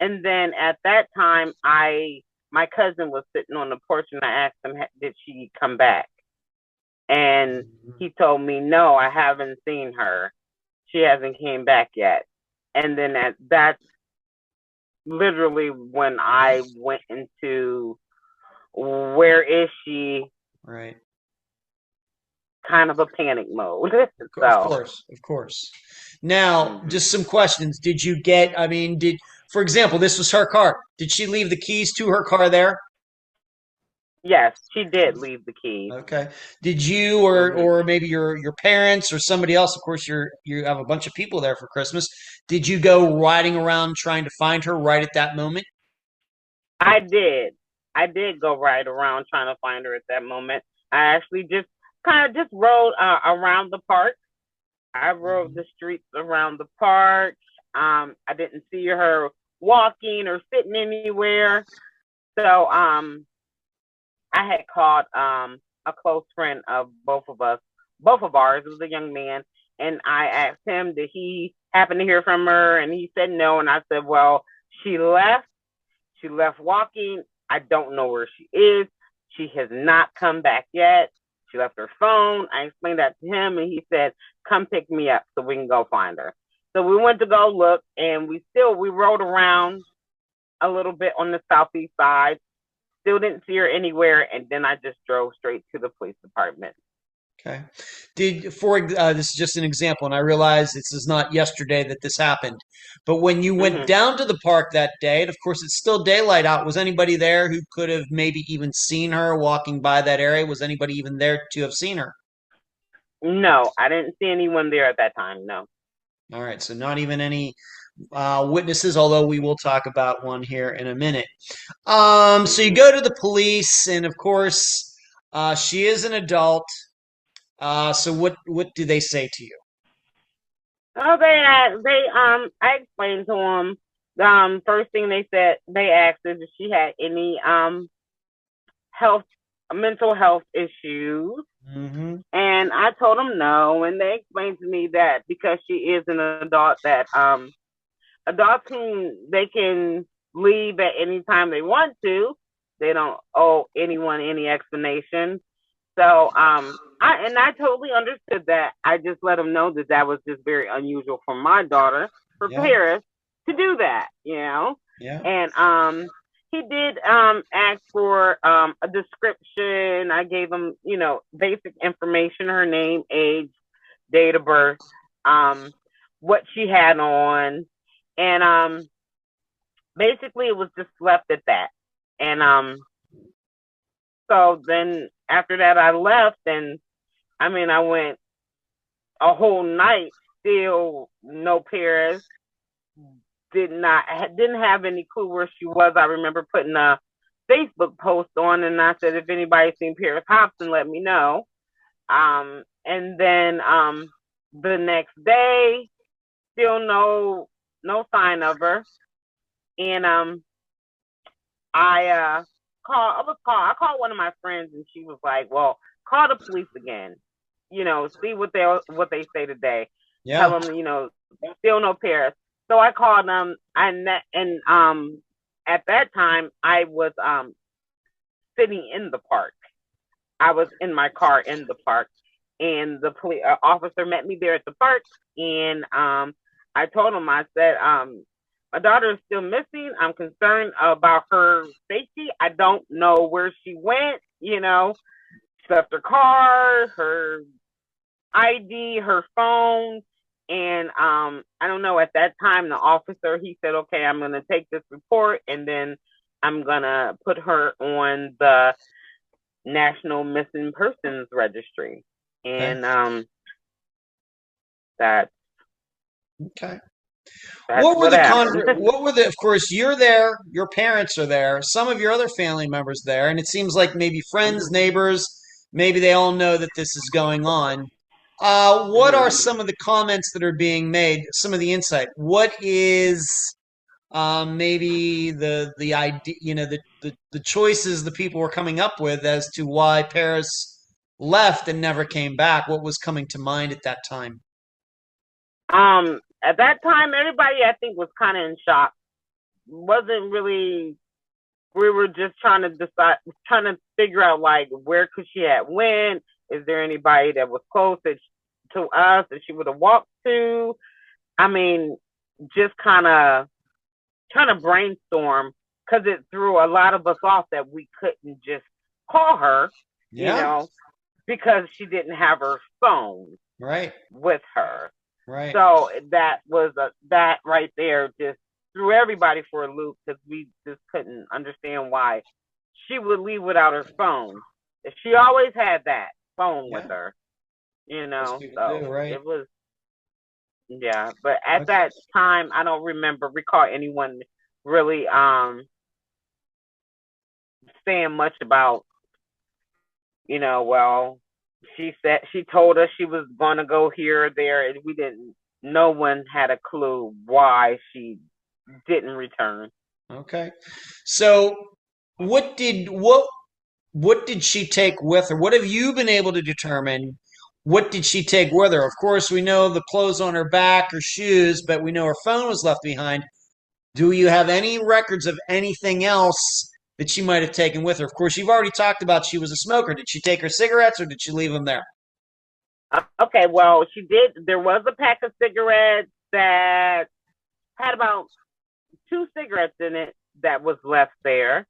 And then at that time, my cousin was sitting on the porch, and I asked him, did she come back? And he told me, no, I haven't seen her. She hasn't came back yet. And then that's literally when I went into, where is she? Right. Kind of a panic mode. Of course. Now, just some questions. Did you get, for example, this was her car. Did she leave the keys to her car there? Yes, she did leave the keys. Okay. Did you or maybe your parents or somebody else, of course you have a bunch of people there for Christmas. Did you go riding around trying to find her right at that moment? I did. I did go right around trying to find her at that moment. I actually just rode around the park. I rode the streets around the park. I didn't see her walking or sitting anywhere. So I had called a close friend of both of ours. It was a young man, and I asked him, did he happen to hear from her? And he said no. And I said, well, she left. She left walking. I don't know where she is. She has not come back yet. She left her phone. I explained that to him, and he said, come pick me up so we can go find her. So we went to go look, and we rode around a little bit on the southeast side. Still didn't see her anywhere, and then I just drove straight to the police department. Okay. This is just an example, and I realize this is not yesterday that this happened, but when you went down to the park that day, and of course it's still daylight out, was anybody there who could have maybe even seen her walking by that area? Was anybody even there to have seen her? No, I didn't see anyone there at that time. No. All right, so not even any witnesses, although we will talk about one here in a minute. So you go to the police, and of course, she is an adult. So what do they say to you? Oh, I explained to them. First thing they asked is if she had any mental health issues, and I told them no, and they explained to me that because she is an adult, that adults they can leave at any time they want to. They don't owe anyone any explanation. So I totally understood that. I just let them know that was just very unusual for my daughter, for Parris, to do that, Yeah. And he did ask for a description. I gave him, basic information: her name, age, date of birth, what she had on, and basically it was just left at that. And so then after that I left, and I went a whole night, still no Parris. Didn't have any clue where she was. I remember putting a Facebook post on, and I said, if anybody's seen Parris Hopson, let me know. And then the next day, still no sign of her. And I called one of my friends, and she was like, well, call the police again. See what they say today. Yeah. Tell them, still no Parris. So I called them, and at that time I was sitting in the park. I was in my car in the park, and the police officer met me there at the park, and I told him, I said, my daughter is still missing. I'm concerned about her safety. I don't know where she went. She left her car, her ID, her phone. And I don't know, at that time, the officer, he said, okay, I'm going to take this report, and then I'm going to put her on the National Missing Persons Registry. And that's okay. What were the, of course, you're there, your parents are there, some of your other family members there, and it seems like maybe friends, neighbors, maybe they all know that this is going on. What are some of the comments that are being made? Some of the insight. What is maybe the idea? The choices the people were coming up with as to why Parris left and never came back. What was coming to mind at that time? At that time, everybody, I think, was kind of in shock. Wasn't really. We were just trying to figure out, like, where could she have went. Is there anybody that was close to us that she would have walked to? Just kind of trying to brainstorm, because it threw a lot of us off that we couldn't just call her, because she didn't have her phone with her. Right. So that right there just threw everybody for a loop, because we just couldn't understand why she would leave without her phone. She always had that phone with her, so it was, but at that time, I don't recall anyone really saying much about, well, she told us she was going to go here or there, and no one had a clue why she didn't return. Okay. So what did she take with her? What have you been able to determine? What did she take with her? Of course, we know the clothes on her back, her shoes, but we know her phone was left behind. Do you have any records of anything else that she might have taken with her? Of course, you've already talked about she was a smoker. Did she take her cigarettes, or did she leave them there? Okay, well, she did. There was a pack of cigarettes that had about 2 cigarettes in it that was left there.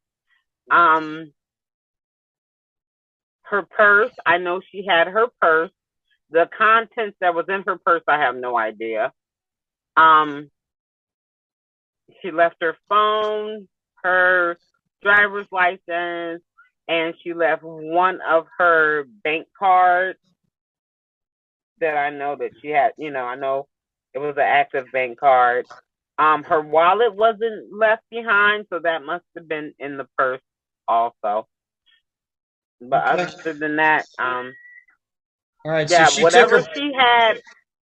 Her purse, I know she had her purse. The contents that was in her purse, I have no idea. She left her phone, her driver's license, and she left one of her bank cards that I know that she had. I know it was an active bank card. Her wallet wasn't left behind, so that must have been in the purse also. But other than that, all right. Yeah, So she took her.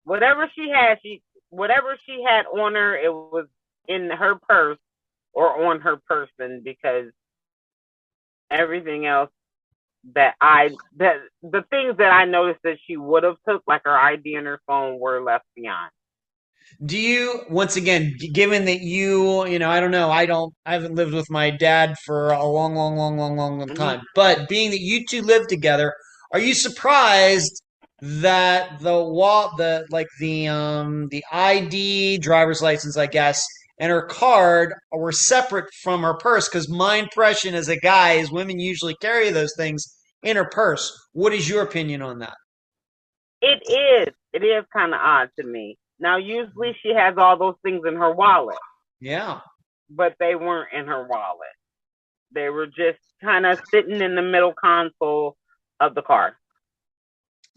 whatever she had on her, it was in her purse or on her person, because everything else the things that I noticed that she would have took, like her ID and her phone, were left behind. Do you, once again, given that I don't know, I haven't lived with my dad for a long time, but being that you two live together, are you surprised that the ID, driver's license, I guess, and her card were separate from her purse? Because my impression as a guy is women usually carry those things in her purse. What is your opinion on that? It is kind of odd to me. Now, usually she has all those things in her wallet. Yeah. But they weren't in her wallet. They were just kind of sitting in the middle console of the car.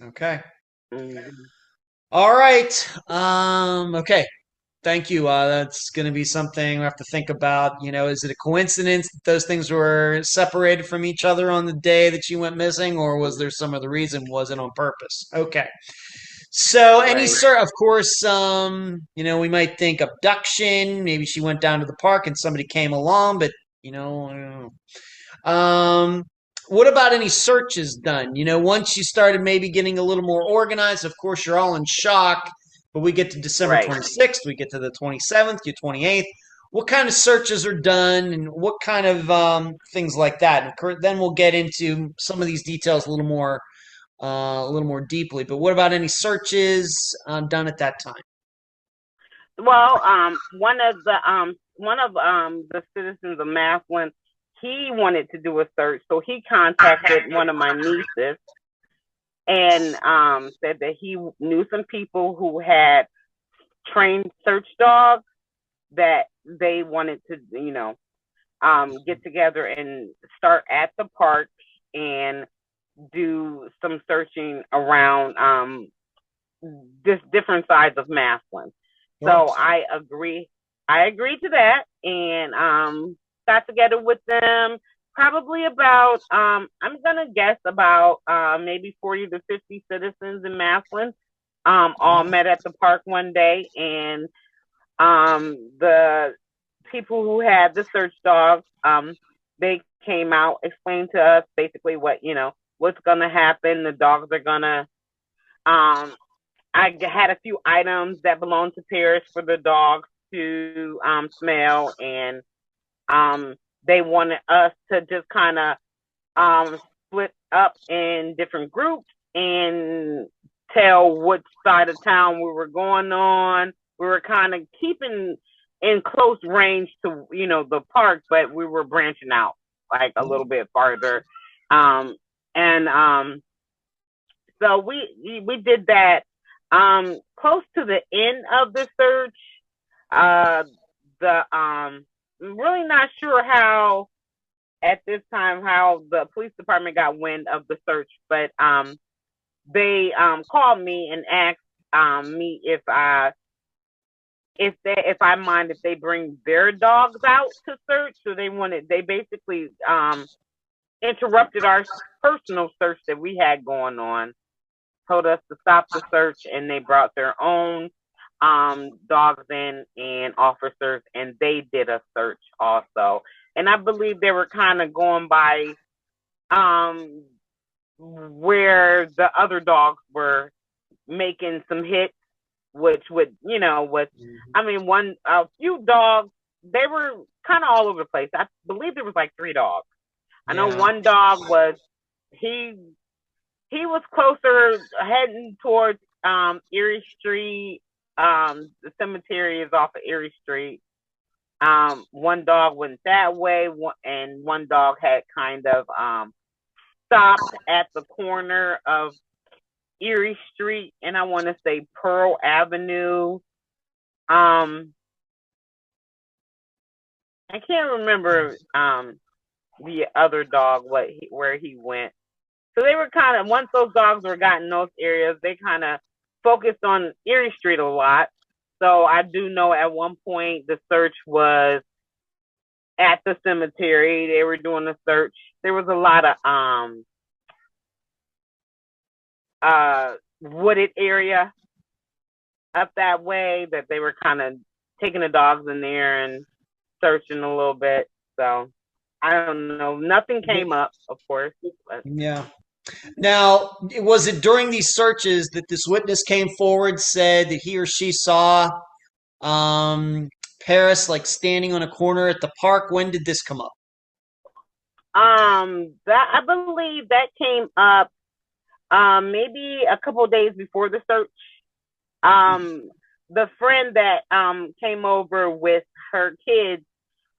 Okay. Mm-hmm. All right. Okay. Thank you. That's going to be something we have to think about. Is it a coincidence that those things were separated from each other on the day that she went missing, or was there some other reason? Was it on purpose? Okay. So, of course, we might think abduction. Maybe she went down to the park and somebody came along, but I don't know. What about any searches done? Once you started maybe getting a little more organized, of course, you're all in shock, but we get to December 26th, we get to the 27th, the 28th. What kind of searches are done, and what kind of things like that? And then we'll get into some of these details a little more deeply. But what about any searches done at that time? Well, one of the citizens of Massillon, he wanted to do a search, so he contacted one of my nieces and said that he knew some people who had trained search dogs that they wanted to, get together and start at the park and do some searching around just different sides of Massillon. So I agreed to that, and got together with them. Probably about, I'm gonna guess about maybe 40 to 50 citizens in Massillon, all met at the park one day, and the people who had the search dogs, they came out, explained to us basically what's gonna happen. The dogs are gonna, I had a few items that belonged to Parris for the dogs to smell, and they wanted us to just kind of split up in different groups and tell which side of town we were going on. We were kind of keeping in close range to, the park, but we were branching out like a little bit farther. So we did that. Close to the end of the search, really not sure how the police department got wind of the search, but they called me and asked me if I mind if they bring their dogs out to search. So they basically interrupted our personal search that we had going on, told us to stop the search, and they brought their own dogs in and officers, and they did a search also. And I believe they were kind of going by where the other dogs were making some hits, which would, a few dogs, they were kind of all over the place. I believe there was like 3 dogs. I know one dog he was closer heading towards Erie Street. The cemetery is off of Erie Street. One dog went that way, and one dog had kind of stopped at the corner of Erie Street, and I want to say Pearl Avenue. I can't remember the other dog where he went. So they were kind of, once those dogs were got in those areas, they kind of focused on Erie Street a lot. So I do know at one point the search was at the cemetery. They were doing the search. There was a lot of wooded area up that way that they were kind of taking the dogs in there and searching a little bit. So I don't know. Nothing came up, of course. But. Yeah. Now, was it during these searches that this witness came forward, said that he or she saw Parris like standing on a corner at the park? When did this come up? That I believe that came up maybe a couple of days before the search. The friend that came over with her kids,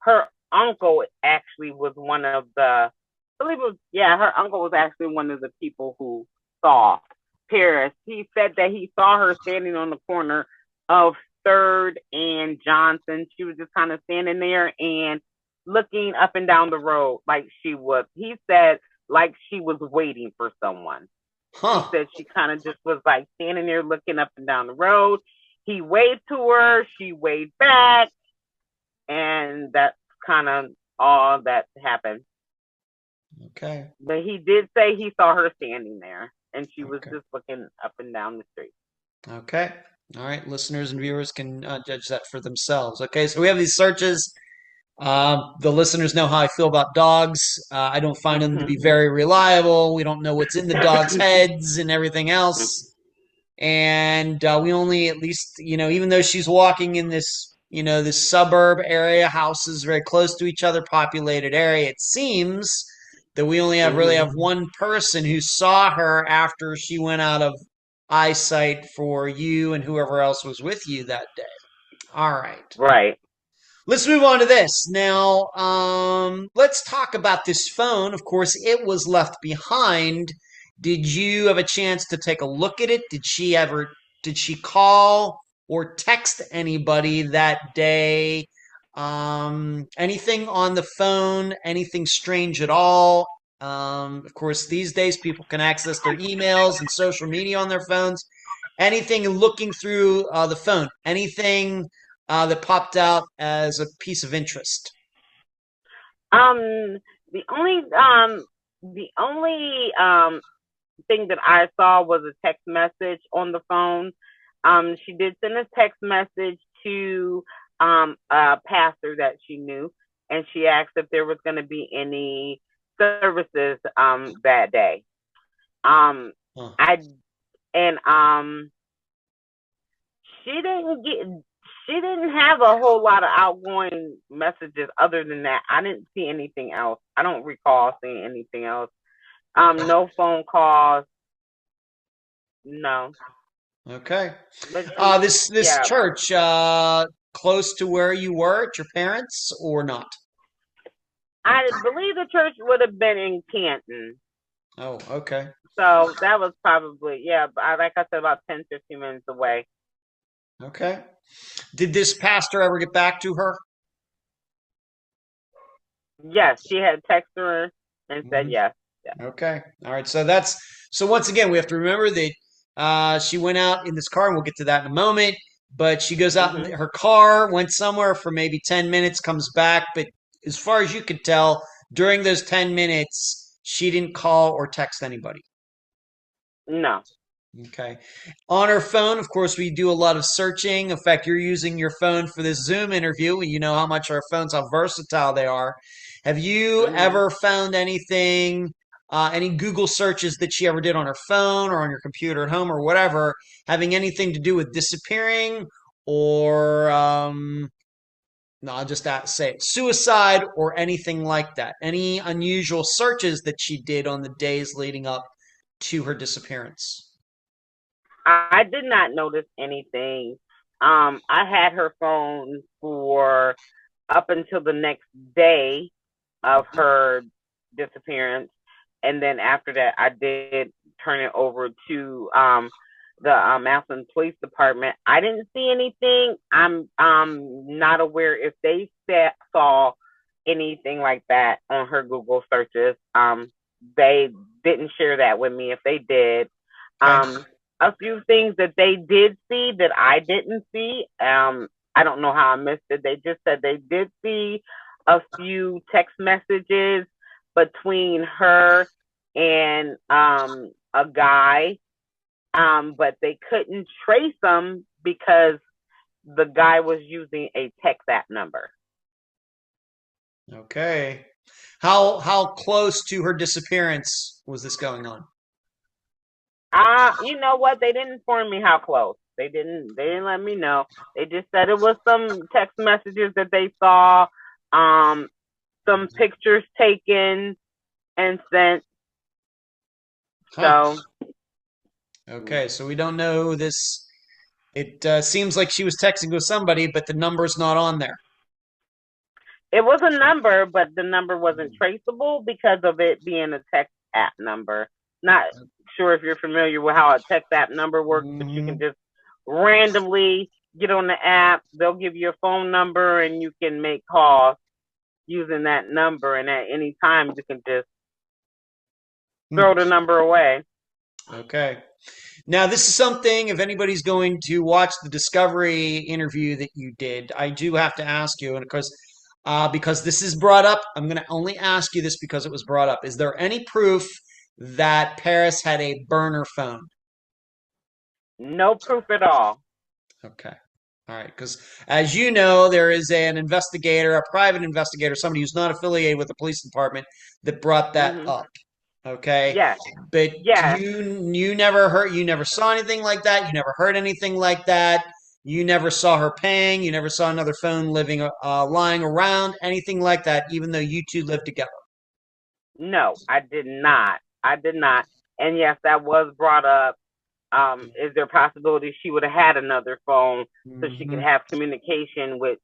her uncle actually was one of the, I believe it was, yeah, her uncle was actually one of the people who saw Parris. He said that he saw her standing on the corner of 3rd and Johnson. She was just kind of standing there and looking up and down the road like she was, he said, like she was waiting for someone. He said she kind of just was like standing there looking up and down the road. He waved to her, she waved back, and that's kind of all that happened. Okay. But he did say he saw her standing there, and she was just looking up and down the street. Okay. All right. Listeners and viewers can judge that for themselves. Okay. So we have these searches. The listeners know how I feel about dogs. I don't find them to be very reliable. We don't know what's in the dogs' heads and everything else. And we only, at least, even though she's walking in this, this suburb area, houses very close to each other, populated area, it seems that we only really have one person who saw her after she went out of eyesight for you and whoever else was with you that day. All right. Right. Let's move on to this. Now, let's talk about this phone. Of course, it was left behind. Did you have a chance to take a look at it? Did she call or text anybody that day? Anything on the phone? Anything strange at all? Of course, these days people can access their emails and social media on their phones. Anything looking through the phone? Anything that popped out as a piece of interest? The only thing that I saw was a text message on the phone. She did send a text message to a pastor that she knew, and she asked if there was going to be any services that day. She didn't have a whole lot of outgoing messages other than that. I didn't see anything else. I don't recall seeing anything else. No phone calls. No. Okay. This church, close to where you were at your parents' or not? I believe the church would have been in Canton. Oh, okay. So that was probably, like I said, about 10, 15 minutes away. Okay. Did this pastor ever get back to her? Yes, she had texted her and said yes. Okay. All right. So once again, we have to remember that she went out in this car, and we'll get to that in a moment. But she goes out in her car, went somewhere for maybe 10 minutes, comes back. But as far as you could tell, during those 10 minutes, she didn't call or text anybody. No. Okay. On her phone, of course, we do a lot of searching. In fact, you're using your phone for this Zoom interview. You know how much our phones, how versatile they are. Have you ever found anything, any Google searches that she ever did on her phone or on your computer at home or whatever, having anything to do with disappearing or, no, I'll just say it, suicide or anything like that? Any unusual searches that she did on the days leading up to her disappearance? I did not notice anything. I had her phone for up until the next day of her disappearance. And then after that, I did turn it over to the Massillon Police Department. I didn't see anything. I'm not aware if they saw anything like that on her Google searches. They didn't share that with me if they did. Okay. A few things that they did see that I didn't see. I don't know how I missed it. They just said they did see a few text messages between her and a guy, but they couldn't trace them because the guy was using a text app number. Okay. How close to her disappearance was this going on? You know what? They didn't inform me how close. They didn't let me know. They just said it was some text messages that they saw, some pictures taken and sent. Huh. So Okay, so we don't know this. It seems like she was texting with somebody, but the number's not on there. it was a number, but the number wasn't traceable because of it being a text app number. Not sure if you're familiar with how a text app number works, but you can just randomly get on the app. They'll give you a phone number and you can make calls using that number. And at any time, you can just throw the number away. Okay. Now, this is something, if anybody's going to watch the Discovery interview that you did, I do have to ask you, and of course, because this is brought up, I'm going to only ask you this because it was brought up. Is there any proof that Parris had a burner phone? No proof at all. Okay. All right. Because as you know, there is an investigator, a private investigator, somebody who's not affiliated with the police department that brought that up. Okay. Yes. But yes. you never saw anything like that. You never heard anything like that. You never saw her paying. You never saw another phone lying around, anything like that, even though you two lived together. No, I did not. And yes, that was brought up. Is there a possibility she would have had another phone so she could have communication with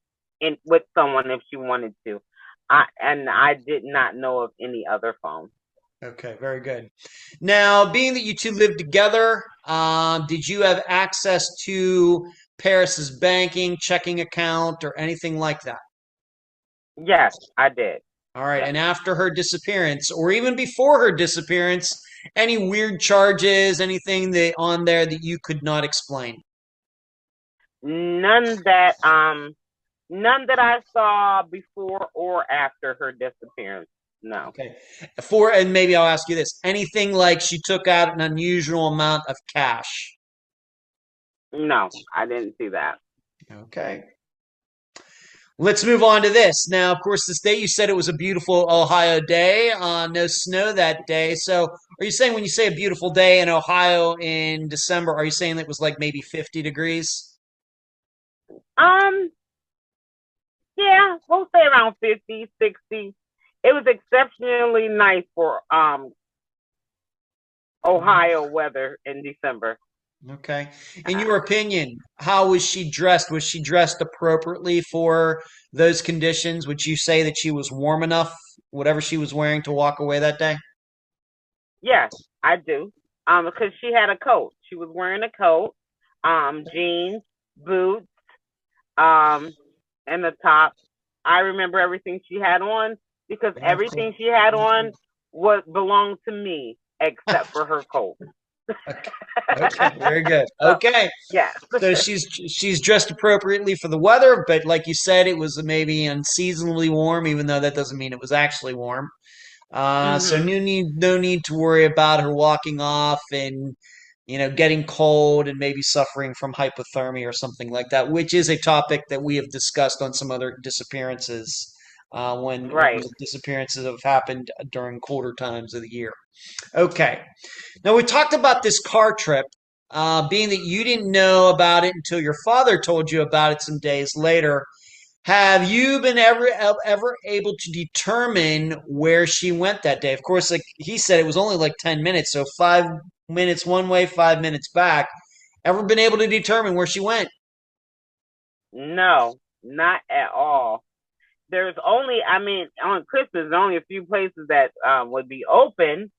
someone if she wanted to? I did not know of any other phone. Okay, very good. Now, being that you two lived together, did you have access to Parris's banking, checking account, or anything like that? Yes, I did. All right, Yes. and after her disappearance, or even before her disappearance, any weird charges, anything on there that you could not explain? None that I saw before or after her disappearance. No. Okay. And maybe I'll ask you this. Anything like she took out an unusual amount of cash? No, I didn't see that. Okay. Let's move on to this. Now, of course, this day you said it was a beautiful Ohio day. No snow that day. So are you saying when you say a beautiful day in Ohio in December, are you saying it was like maybe 50 degrees? Yeah, we'll say around 50, 60. It was exceptionally nice for Ohio weather in December. Okay. In your opinion, how was she dressed? Was she dressed appropriately for those conditions? Would you say that she was warm enough, whatever she was wearing, to walk away that day? Yes, I do. Because she had a coat. She was wearing a coat, jeans, boots, and the top. I remember everything she had on because everything she had on belonged to me except for her coat. Okay, very good. Okay. Yeah. So she's dressed appropriately for the weather, but like you said, it was maybe unseasonably warm, even though that doesn't mean it was actually warm. So no need to worry about her walking off and getting cold and maybe suffering from hypothermia or something like that, which is a topic that we have discussed on some other disappearances when disappearances have happened during colder times of the year. Okay. Now we talked about this car trip, being that you didn't know about it until your father told you about it some days later. Have you been ever able to determine where she went that day? Of course, like he said, it was only like 10 minutes, so 5 minutes one way, 5 minutes back. Ever been able to determine where she went? No, not at all. there's only, I mean, on Christmas, there's only a few places that would be open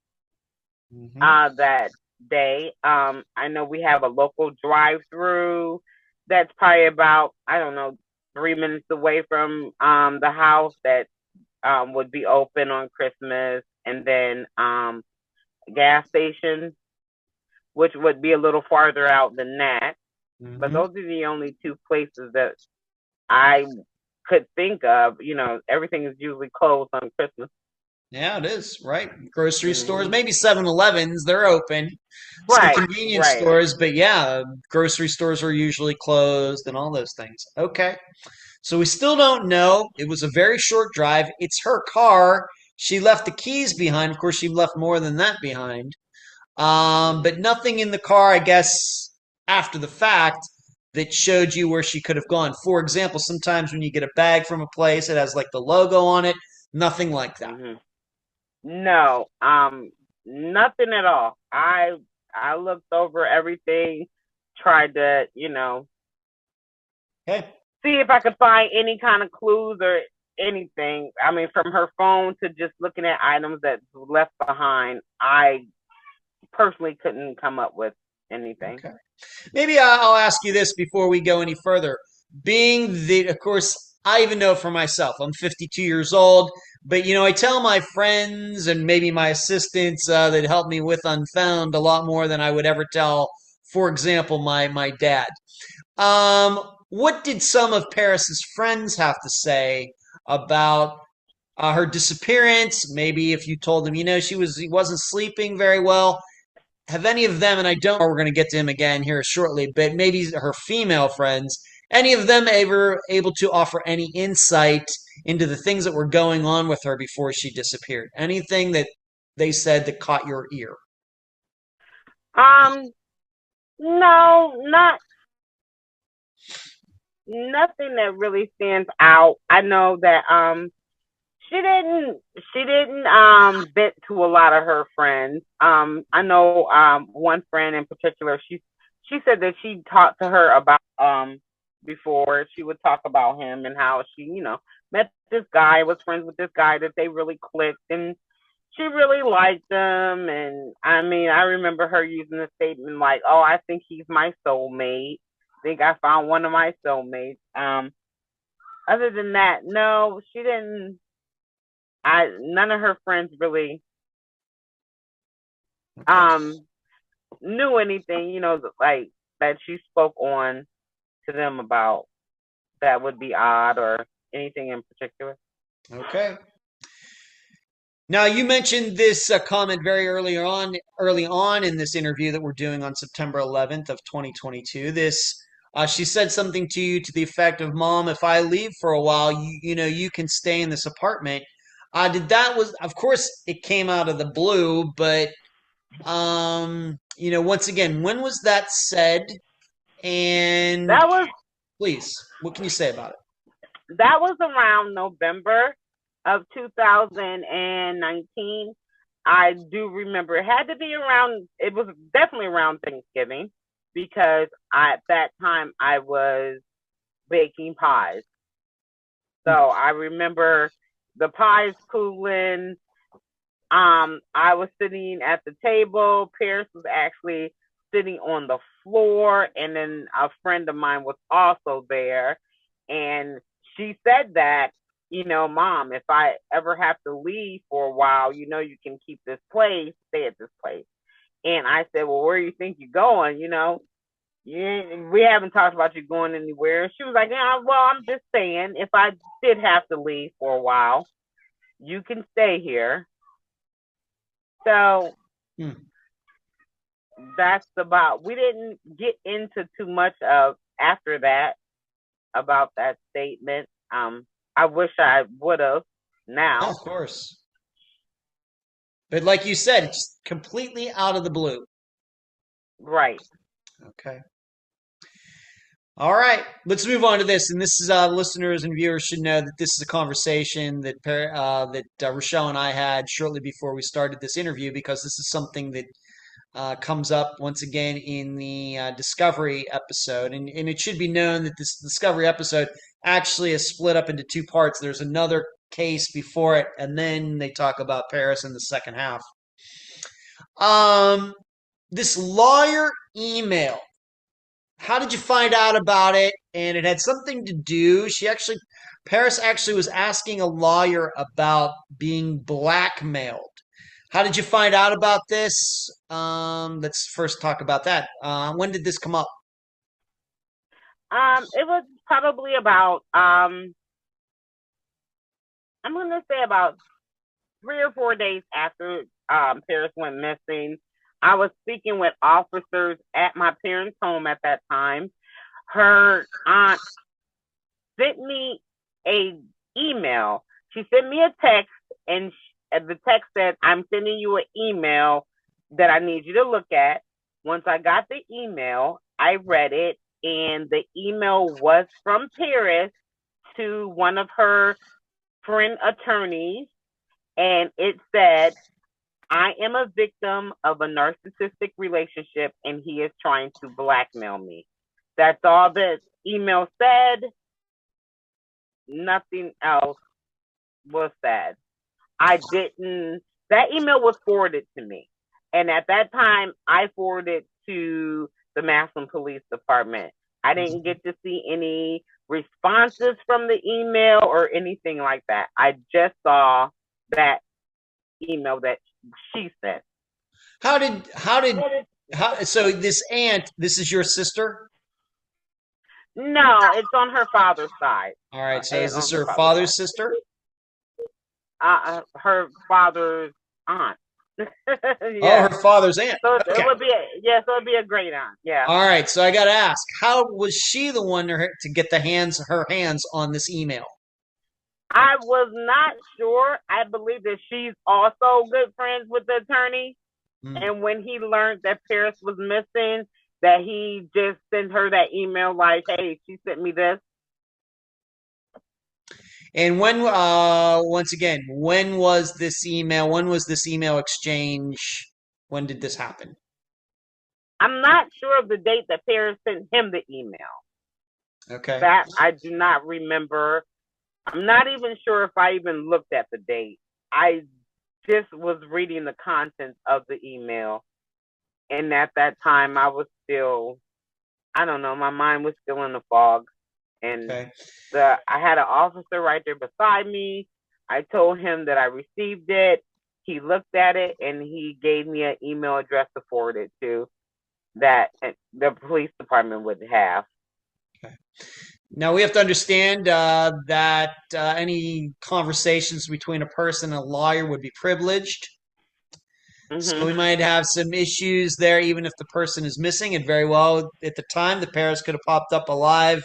that day. I know we have a local drive-through that's probably about, I don't know, 3 minutes away from the house that would be open on Christmas, and then gas station, which would be a little farther out than that. But those are the only two places that I could think of. You know, everything is usually closed on Christmas. Yeah, it is, right? Grocery stores, maybe 7-Elevens, they're open. Some Right, convenience right. stores, but yeah, grocery stores are usually closed and all those things. Okay. So we still don't know. It was a very short drive. It's her car. She left the keys behind. Of course, she left more than that behind. But nothing in the car, I guess, after the fact that showed you where she could have gone. For example, sometimes when you get a bag from a place, it has like the logo on it. Nothing like that. No, nothing at all. I looked over everything, tried to, you know, Okay. see if I could find any kind of clues or anything. I mean, from her phone to just looking at items that left behind, I personally couldn't come up with anything. Okay. Maybe I'll ask you this before we go any further. Being the, of course, I even know for myself, I'm 52 years old, but I tell my friends and maybe my assistants that help me with Unfound a lot more than I would ever tell, for example, my dad. What did some of Parris's friends have to say about her disappearance? Maybe if you told them, he wasn't sleeping very well. Have any of them, and I don't know, we're going to get to him again here shortly, but maybe her female friends, any of them ever able to offer any insight into the things that were going on with her before she disappeared? Anything that they said that caught your ear? No, nothing that really stands out. I know that she didn't vent to a lot of her friends. I know one friend in particular, she said that she talked to her about before. She would talk about him and how she, met this guy, was friends with this guy, that they really clicked, and she really liked him. And I mean, I remember her using a statement like, "Oh, I think he's my soulmate. I think I found one of my soulmates." Other than that, no, she didn't. None of her friends really knew anything, like that she spoke on to them about that would be odd or anything in particular. Okay. Now you mentioned this comment very early on in this interview that we're doing on September 11th of 2022. She said something to you to the effect of, "Mom, if I leave for a while, you can stay in this apartment." Of course, it came out of the blue, but once again, when was that said? And That was please, what can you say about it? that was around November of 2019. I do remember it had to be around. It was definitely around Thanksgiving because at that time I was baking pies. So I remember the pies cooling. I was sitting at the table. Parris was actually sitting on the floor, and then a friend of mine was also there. And she said that, "Mom, if I ever have to leave for a while, you can keep this place, stay at this place." And I said, "Well, where do you think you're going? We haven't talked about you going anywhere." She was like, "Yeah, well, I'm just saying, if I did have to leave for a while, you can stay here." So that's about, we didn't get into too much of after that about that statement. I wish I would have now. Oh, of course. But like you said, it's completely out of the blue. Right. Okay. All right, let's move on to this. And this is listeners and viewers should know that this is a conversation that Rochelle and I had shortly before we started this interview, because this is something that comes up once again in the Discovery episode. And it should be known that this Discovery episode actually is split up into two parts. There's another case before it, and then they talk about Parris in the second half. This lawyer email. How did you find out about it? And it had something to do. Parris actually was asking a lawyer about being blackmailed. How did you find out about this? Let's first talk about that. When did this come up? It was probably about I'm gonna say about 3 or 4 days after Parris went missing. I was speaking with officers at my parents' home at that time. Her aunt sent me a email. She sent me a text, and the text said, "I'm sending you an email that I need you to look at." Once I got the email, I read it, and the email was from Parris to one of her friend attorneys, and it said, "I am a victim of a narcissistic relationship, and he is trying to blackmail me." That's all the email said. Nothing else was said. That email was forwarded to me. And at that time, I forwarded to the Massillon Police Department. I didn't get to see any responses from the email or anything like that. I just saw that email that she sent. So this aunt, this is your sister? No, it's on her father's side. All right, so is this her father's sister? Her father's aunt. Yeah. Oh, her father's aunt. So okay. it would be a great aunt. Yeah. All right, so I got to ask, how was she the one to get her hands on this email? I was not sure. I believe that she's also good friends with the attorney. And when he learned that Parris was missing, that he just sent her that email like, "Hey, she sent me this." And when, once again, when was this email? When was this email exchange? When did this happen? I'm not sure of the date that Parris sent him the email. Okay. That I do not remember. I'm not even sure if I even looked at the date. I just was reading the contents of the email. And at that time, I was still, I don't know, my mind was still in the fog. And okay. I had an officer right there beside me. I told him that I received it. He looked at it, and he gave me an email address to forward it to that the police department would have. Okay. Now, we have to understand that any conversations between a person and a lawyer would be privileged. Mm-hmm. So we might have some issues there, even if the person is missing. And very well, at the time, the Parris could have popped up alive,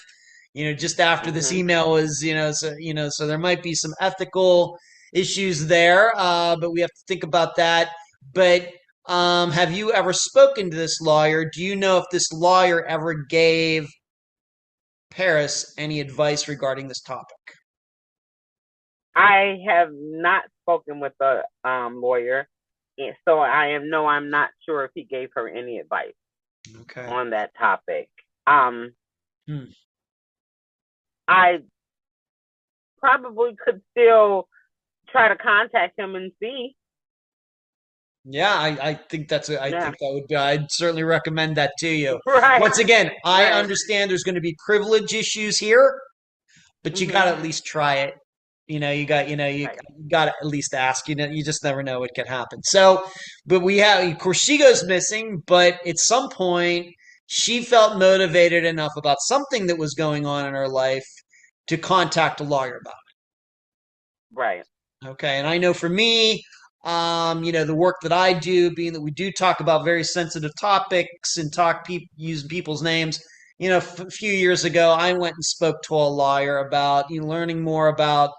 just after this email was, so there might be some ethical issues there, but we have to think about that. But have you ever spoken to this lawyer? Do you know if this lawyer ever gave Parris any advice regarding this topic? I have not spoken with the lawyer, so I'm not sure if he gave her any advice on that topic. I probably could still try to contact him and see. Yeah, I think think that would be, I'd certainly recommend that to you. Right. Once again, I understand there's going to be privilege issues here, but you got to at least try it. You got to at least ask. You just never know what can happen. So, but of course, she goes missing, but at some point, she felt motivated enough about something that was going on in her life to contact a lawyer about it. Right. Okay, and I know for me, the work that I do, being that we do talk about very sensitive topics and using people's names. A few years ago, I went and spoke to a lawyer about learning more about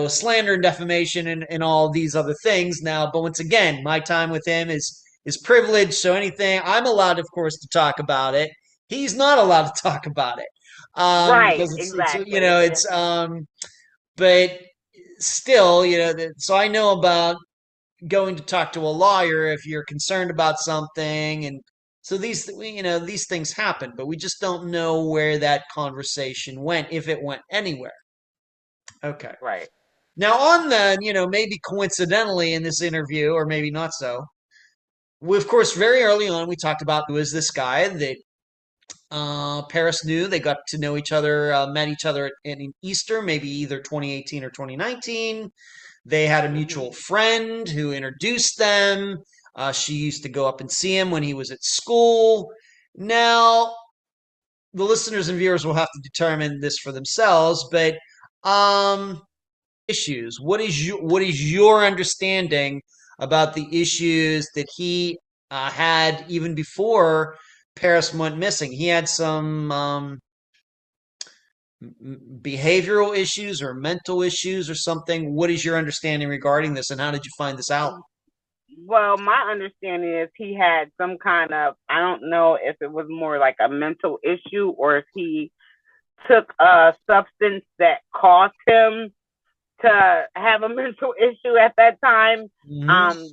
slander and defamation and all these other things. Now, but once again, my time with him is privileged. So anything I'm allowed, of course, to talk about it. He's not allowed to talk about it. Right. Exactly. But still, so I know about going to talk to a lawyer if you're concerned about something. And so these things happen, but we just don't know where that conversation went, if it went anywhere. Okay. Right. Now, on the, maybe coincidentally in this interview, or maybe not so, we, of course, very early on, we talked about who is this guy that Parris knew. They got to know each other, met each other in Easter, maybe either 2018 or 2019. They had a mutual friend who introduced them. She used to go up and see him when he was at school. Now, the listeners and viewers will have to determine this for themselves, but issues. What is your understanding about the issues that he had even before Parris went missing? He had some behavioral issues or mental issues or something. What is your understanding regarding this, and how did you find this out? Well, my understanding is he had some kind of, I don't know if it was more like a mental issue or if he took a substance that caused him to have a mental issue at that time.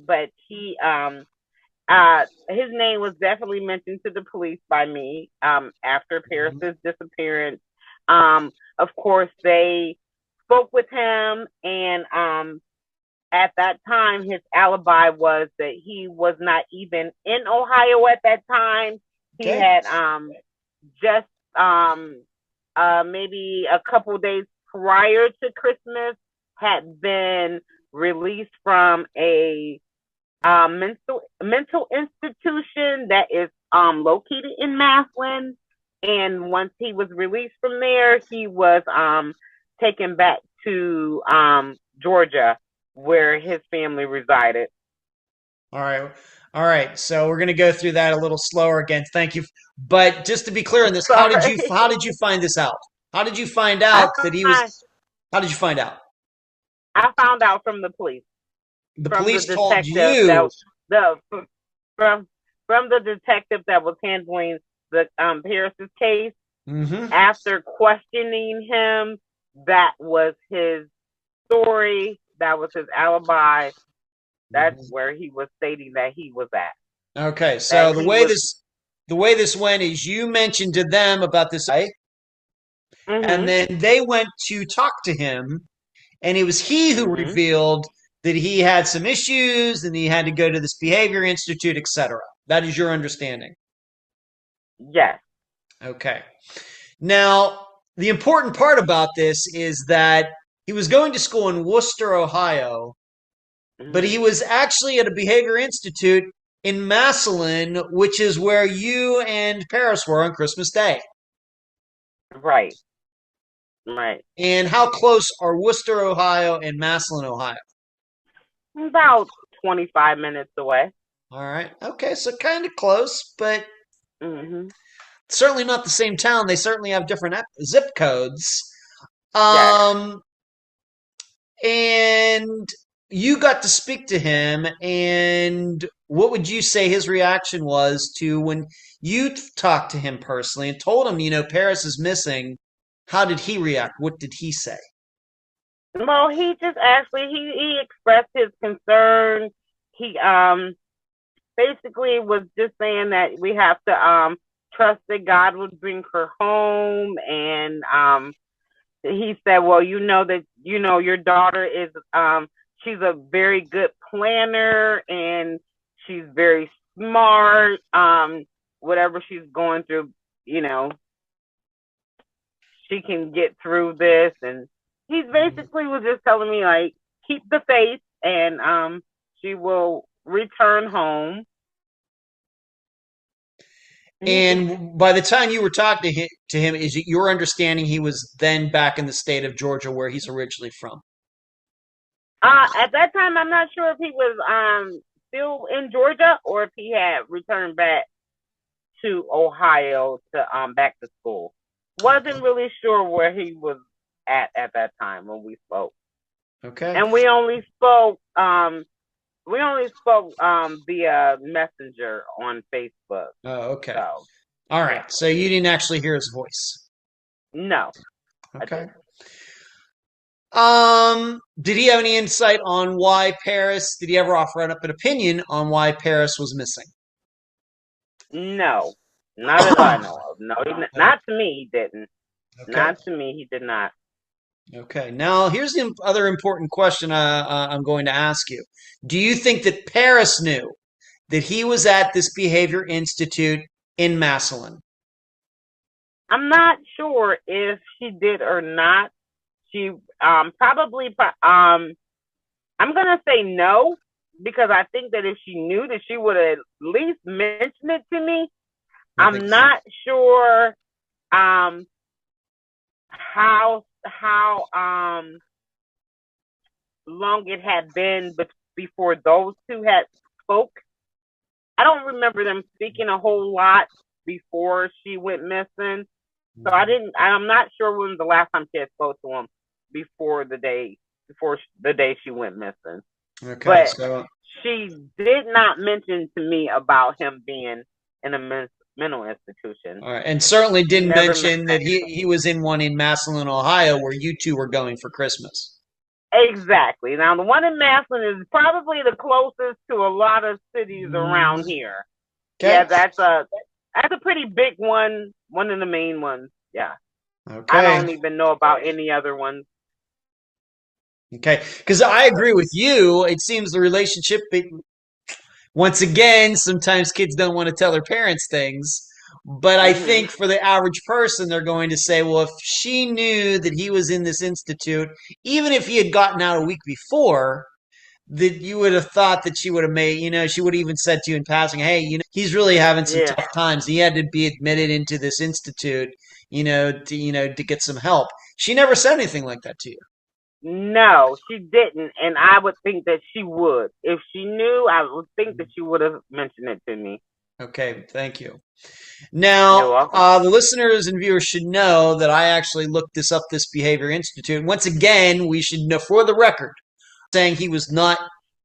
But he, his name was definitely mentioned to the police by me after Parris's disappearance. Of course, they spoke with him, and at that time, his alibi was that he was not even in Ohio at that time. He had just maybe a couple days prior to Christmas had been released from a mental institution that is located in Massillon. And once he was released from there, he was taken back to Georgia, where his family resided. All right. So we're going to go through that a little slower again. Thank you. But just to be clear on this, how did you find this out? How did you find out that he was? How did you find out? I found out from the police. The police told you from the detective that was handling the Parris's case. After questioning him, that was his story. That was his alibi. That's where he was stating that he was at. Okay, so the way this went is you mentioned to them about this guy, and then they went to talk to him, and it was he who revealed that he had some issues and he had to go to this behavior institute, etc. That is your understanding? Yes. Okay. Now, the important part about this is that he was going to school in Wooster, Ohio, but he was actually at a behavior institute in Massillon, which is where you and Parris were on Christmas Day. Right. Right. And how close are Wooster, Ohio and Massillon, Ohio? About 25 minutes away. All right. Okay, so kind of close, but certainly not the same town. They certainly have different zip codes. And you got to speak to him, and what would you say his reaction was to when you talked to him personally and told him, Parris is missing? How did he react? What did he say? Well, he just actually, he expressed his concern. He basically was just saying that we have to trust that God would bring her home. And he said, well, that your daughter is she's a very good planner and she's very smart. Whatever she's going through, she can get through this. And he basically was just telling me, like, keep the faith and she will return home. And by the time you were talking to him, is it your understanding he was then back in the state of Georgia where he's originally from? At that time, I'm not sure if he was still in Georgia or if he had returned back to Ohio to back to school. Wasn't really sure where he was at that time when we spoke. Okay. And we only spoke via Messenger on Facebook. Oh, okay. So, all right. So you didn't actually hear his voice? No. Okay. Did he have any insight on why Parris? Did he ever offer up an opinion on why Parris was missing? No, not that I know of. No, not to me. He didn't. Okay. Not to me. He did not. Okay. Now, here's the other important question I'm going to ask you. Do you think that Parris knew that he was at this behavior institute in Massillon? I'm not sure if she did or not. She probably. I'm gonna say no because I think that if she knew that she would have at least mentioned it to me. I think I'm so. not sure how long it had been before those two had spoke. I don't remember them speaking a whole lot before she went missing. So I'm not sure when the last time she had spoke to him before the day she went missing. Okay. But So, she did not mention to me about him being in a mental institution. all right, and certainly didn't Never mention that he was in one in Massillon, Ohio, where you two were going for Christmas. Exactly. Now, the one in Massillon is probably the closest to a lot of cities around here. Okay. Yeah, that's a pretty big one. One of the main ones. Yeah. Okay. I don't even know about any other ones. Okay, because I agree with you. It seems the relationship, once again, sometimes kids don't want to tell their parents things. But I think for the average person, they're going to say, well, if she knew that he was in this institute, even if he had gotten out a week before, that you would have thought that she would have made, she would have even said to you in passing, hey, he's really having some tough times. He had to be admitted into this institute, to get some help. She never said anything like that to you. No, she didn't, and I would think that she would. If she knew, I would think that she would have mentioned it to me. Okay, thank you. Now, the listeners and viewers should know that I actually looked this Behavior Institute. Once again, we should know for the record, saying he was not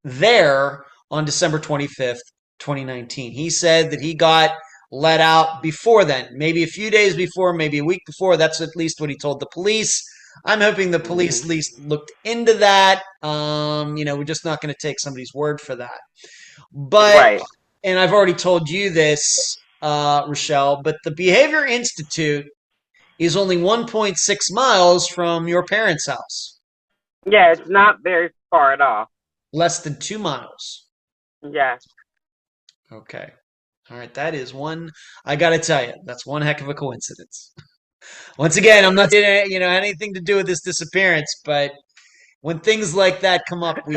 there on December 25th, 2019. He said that he got let out before then, maybe a few days before, maybe a week before. That's at least what he told the police. I'm hoping the police at least looked into that. We're just not going to take somebody's word for that. But, and I've already told you this, Rochelle, but the Behavior Institute is only 1.6 miles from your parents' house. Yeah, it's not very far at all. Less than 2 miles. Yeah. Okay. All right. That is one, I got to tell you, that's one heck of a coincidence. Once again, I'm not doing anything to do with this disappearance, but when things like that come up, we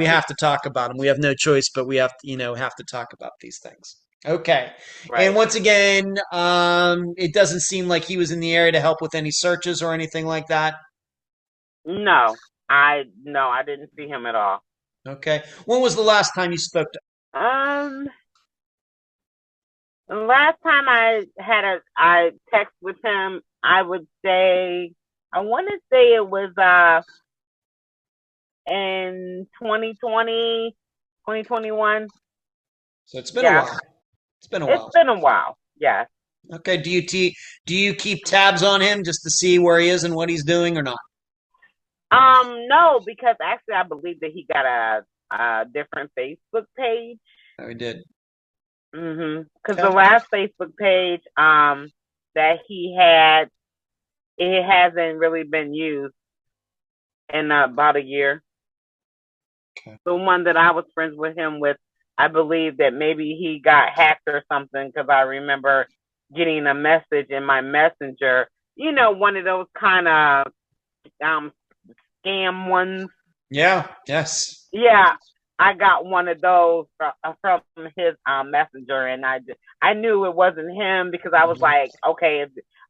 have to talk about them. We have no choice, but we have to talk about these things. Okay. And once again, it doesn't seem like he was in the area to help with any searches or anything like that. No, I didn't see him at all. Okay. When was the last time you spoke to him? The last time I text with him, I would say, I want to say it was in 2020, 2021. So it's been a while. It's been a while. It's been a while. Yes. Okay. Do you keep tabs on him just to see where he is and what he's doing or not? No, because actually I believe that he got a different Facebook page. Oh, he did. Because the last Facebook page that he had, it hasn't really been used in about a year. Okay. The one that I was friends with him with, I believe that maybe he got hacked or something, because I remember getting a message in my messenger, one of those kind of scam ones. Yeah. Yes. Yeah. I got one of those from his messenger, and I knew it wasn't him, because I was like, okay,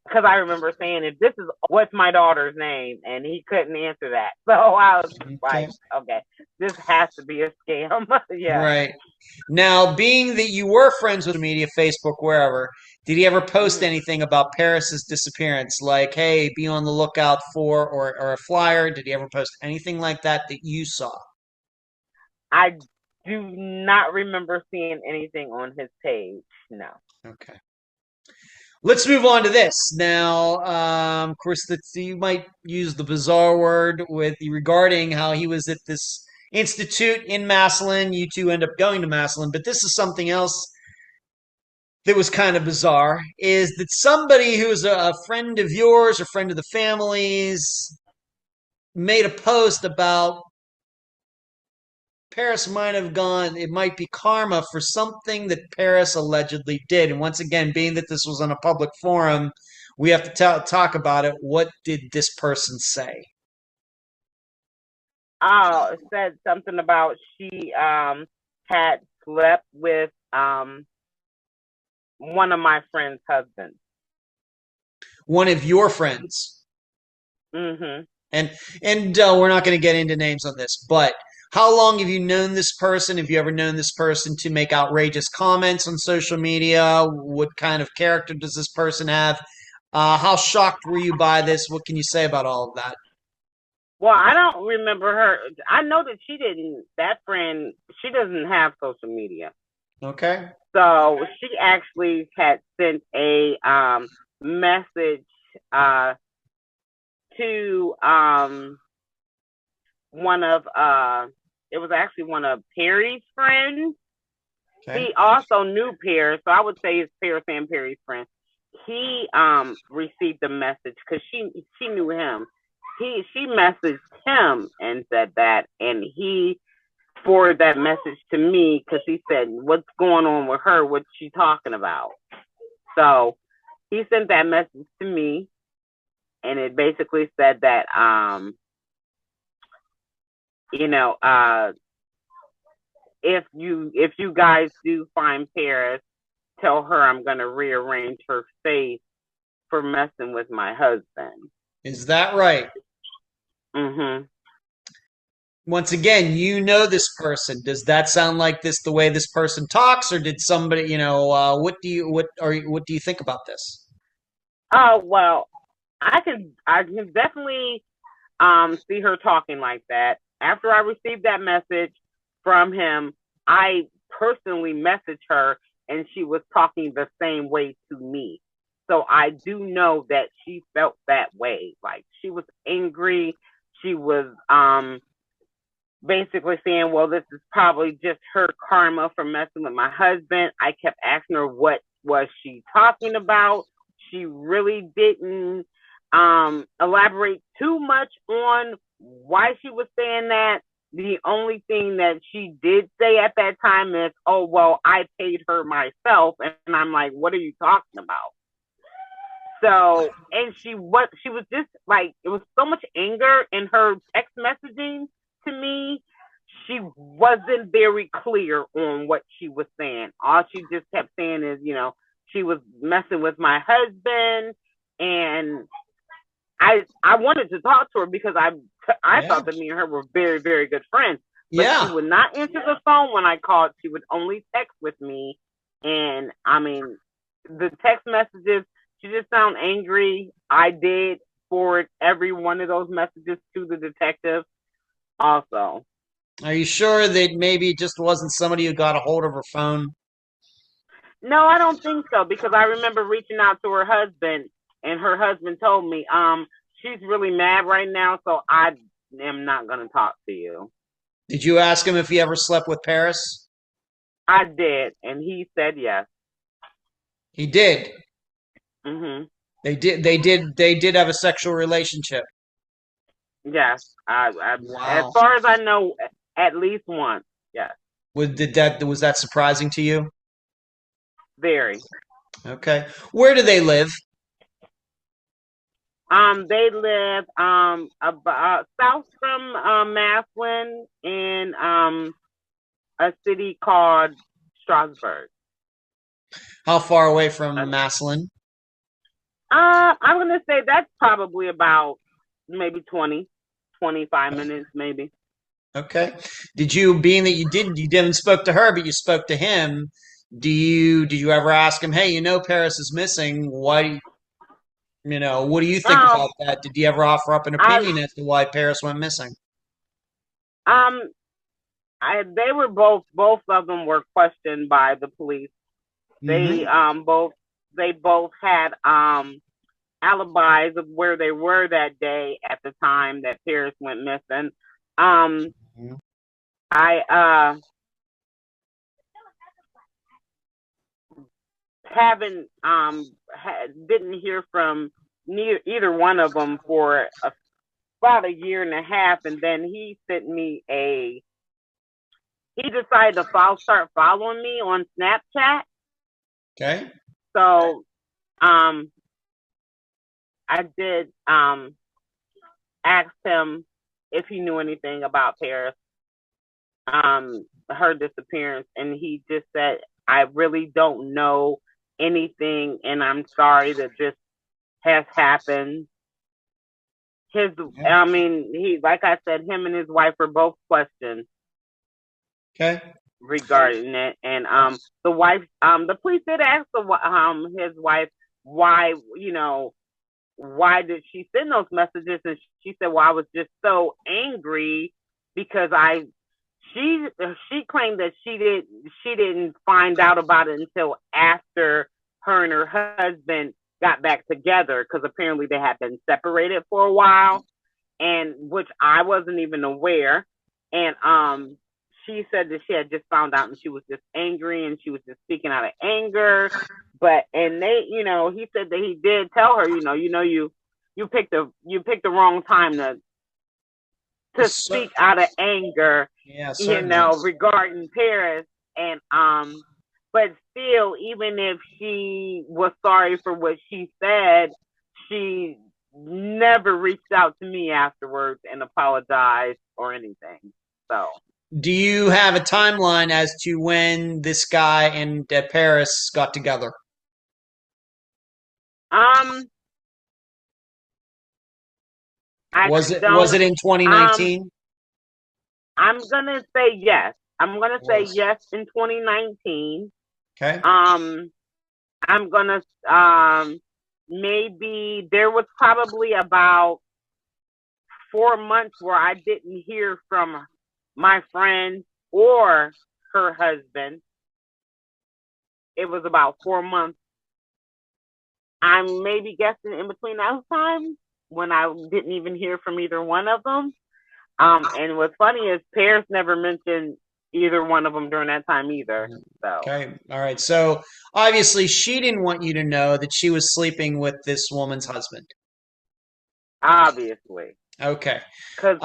because I remember saying, if this is, what's my daughter's name? And he couldn't answer that. So I was like, okay, this has to be a scam. Yeah. Right. Now, being that you were friends with the media, Facebook, wherever, did he ever post anything about Parris's disappearance? Like, hey, be on the lookout for, or a flyer? Did he ever post anything like that you saw? I do not remember seeing anything on his page. No. Okay. Let's move on to this now. Of course, you might use the bizarre word with regarding how he was at this institute in Massillon. You two end up going to Massillon, but this is something else that was kind of bizarre. Is that somebody who's a friend of yours or friend of the family's made a post about Parris might have gone, it might be karma for something that Parris allegedly did. And once again, being that this was on a public forum, we have to talk about it. What did this person say? Oh, it said something about she had slept with one of my friend's husbands. One of your friends. Mm-hmm. And we're not going to get into names on this, but how long have you known this person? Have you ever known this person to make outrageous comments on social media? What kind of character does this person have? How shocked were you by this? What can you say about all of that? Well, I don't remember her. I know that that friend, she doesn't have social media. Okay. So she actually had sent a message to it was actually one of Perry's friends. Okay. He also knew Parris, so I would say it's Parris and Perry's friend. He received the message because she knew him. She messaged him and said that, and he forwarded that message to me because he said, "What's going on with her? What's she talking about?" So he sent that message to me, and it basically said that if you guys do find Parris, tell her I'm gonna rearrange her face for messing with my husband. Is that right? Mm-hmm. Once again, you know this person. Does that sound like the way this person talks, or did somebody, what do you think about this? Oh, well, I can definitely see her talking like that. After I received that message from him, I personally messaged her, and she was talking the same way to me. So I do know that she felt that way. Like, she was angry. She was basically saying, well, this is probably just her karma for messing with my husband. I kept asking her what was she talking about. She really didn't elaborate too much on why she was saying that. The only thing that she did say at that time is, oh, well, I paid her myself. And I'm like, what are you talking about? So, and she was just like, it was so much anger in her text messaging to me. She wasn't very clear on what she was saying. All she just kept saying is, she was messing with my husband, and I wanted to talk to her because I thought that me and her were very, very good friends. But she would not answer the phone when I called. She would only text with me. And I mean, the text messages, she just sounded angry. I did forward every one of those messages to the detective also. Are you sure that maybe it just wasn't somebody who got a hold of her phone? No, I don't think so, because I remember reaching out to her husband, and her husband told me, she's really mad right now, so I am not going to talk to you. Did you ask him if he ever slept with Parris? I did, and he said yes. He did? Mm-hmm. They did have a sexual relationship? Yes. Wow. As far as I know, at least once, yes. Was that surprising to you? Very. Okay. Where do they live? They live about south from Massillon in a city called Strasbourg. How far away from Massillon? I'm gonna say that's probably about maybe 25 minutes, maybe. Okay. Did you, being that you didn't spoke to her, but you spoke to him, did you ever ask him, hey, Parris is missing, why, what do you think about that? Did you ever offer up an opinion as to why Parris went missing? They were both of them were questioned by the police. They both they both had alibis of where they were that day at the time that Parris went missing. I haven't didn't hear from either one of them for about a year and a half, and then he sent me he decided to start following me on Snapchat. Okay. So I did ask him if he knew anything about Parris, her disappearance, and he just said, I really don't know anything, and I'm sorry that this has happened. Like I said, him and his wife were both questioned. Okay. Regarding it, and the wife, the police did ask his wife why did she send those messages, and she said, well, I was just so angry because she claimed that she didn't find out about it until after her and her husband got back together, because apparently they had been separated for a while, and which I wasn't even aware. And she said that she had just found out and she was just angry and she was just speaking out of anger. And he said that he did tell her, you picked the wrong time to speak out of anger, regarding Parris. And but still, even if she was sorry for what she said, she never reached out to me afterwards and apologized or anything. So, do you have a timeline as to when this guy and Parris got together? Was it in 2019? I'm gonna say yes. I'm gonna say yes in 2019. Okay. I'm gonna maybe there was probably about 4 months where I didn't hear from my friend or her husband. It was about 4 months. I'm maybe guessing in between those times when I didn't even hear from either one of them. And what's funny is Parris never mentioned either one of them during that time either. So. Okay. All right. So obviously she didn't want you to know that she was sleeping with this woman's husband. Obviously. Okay. Because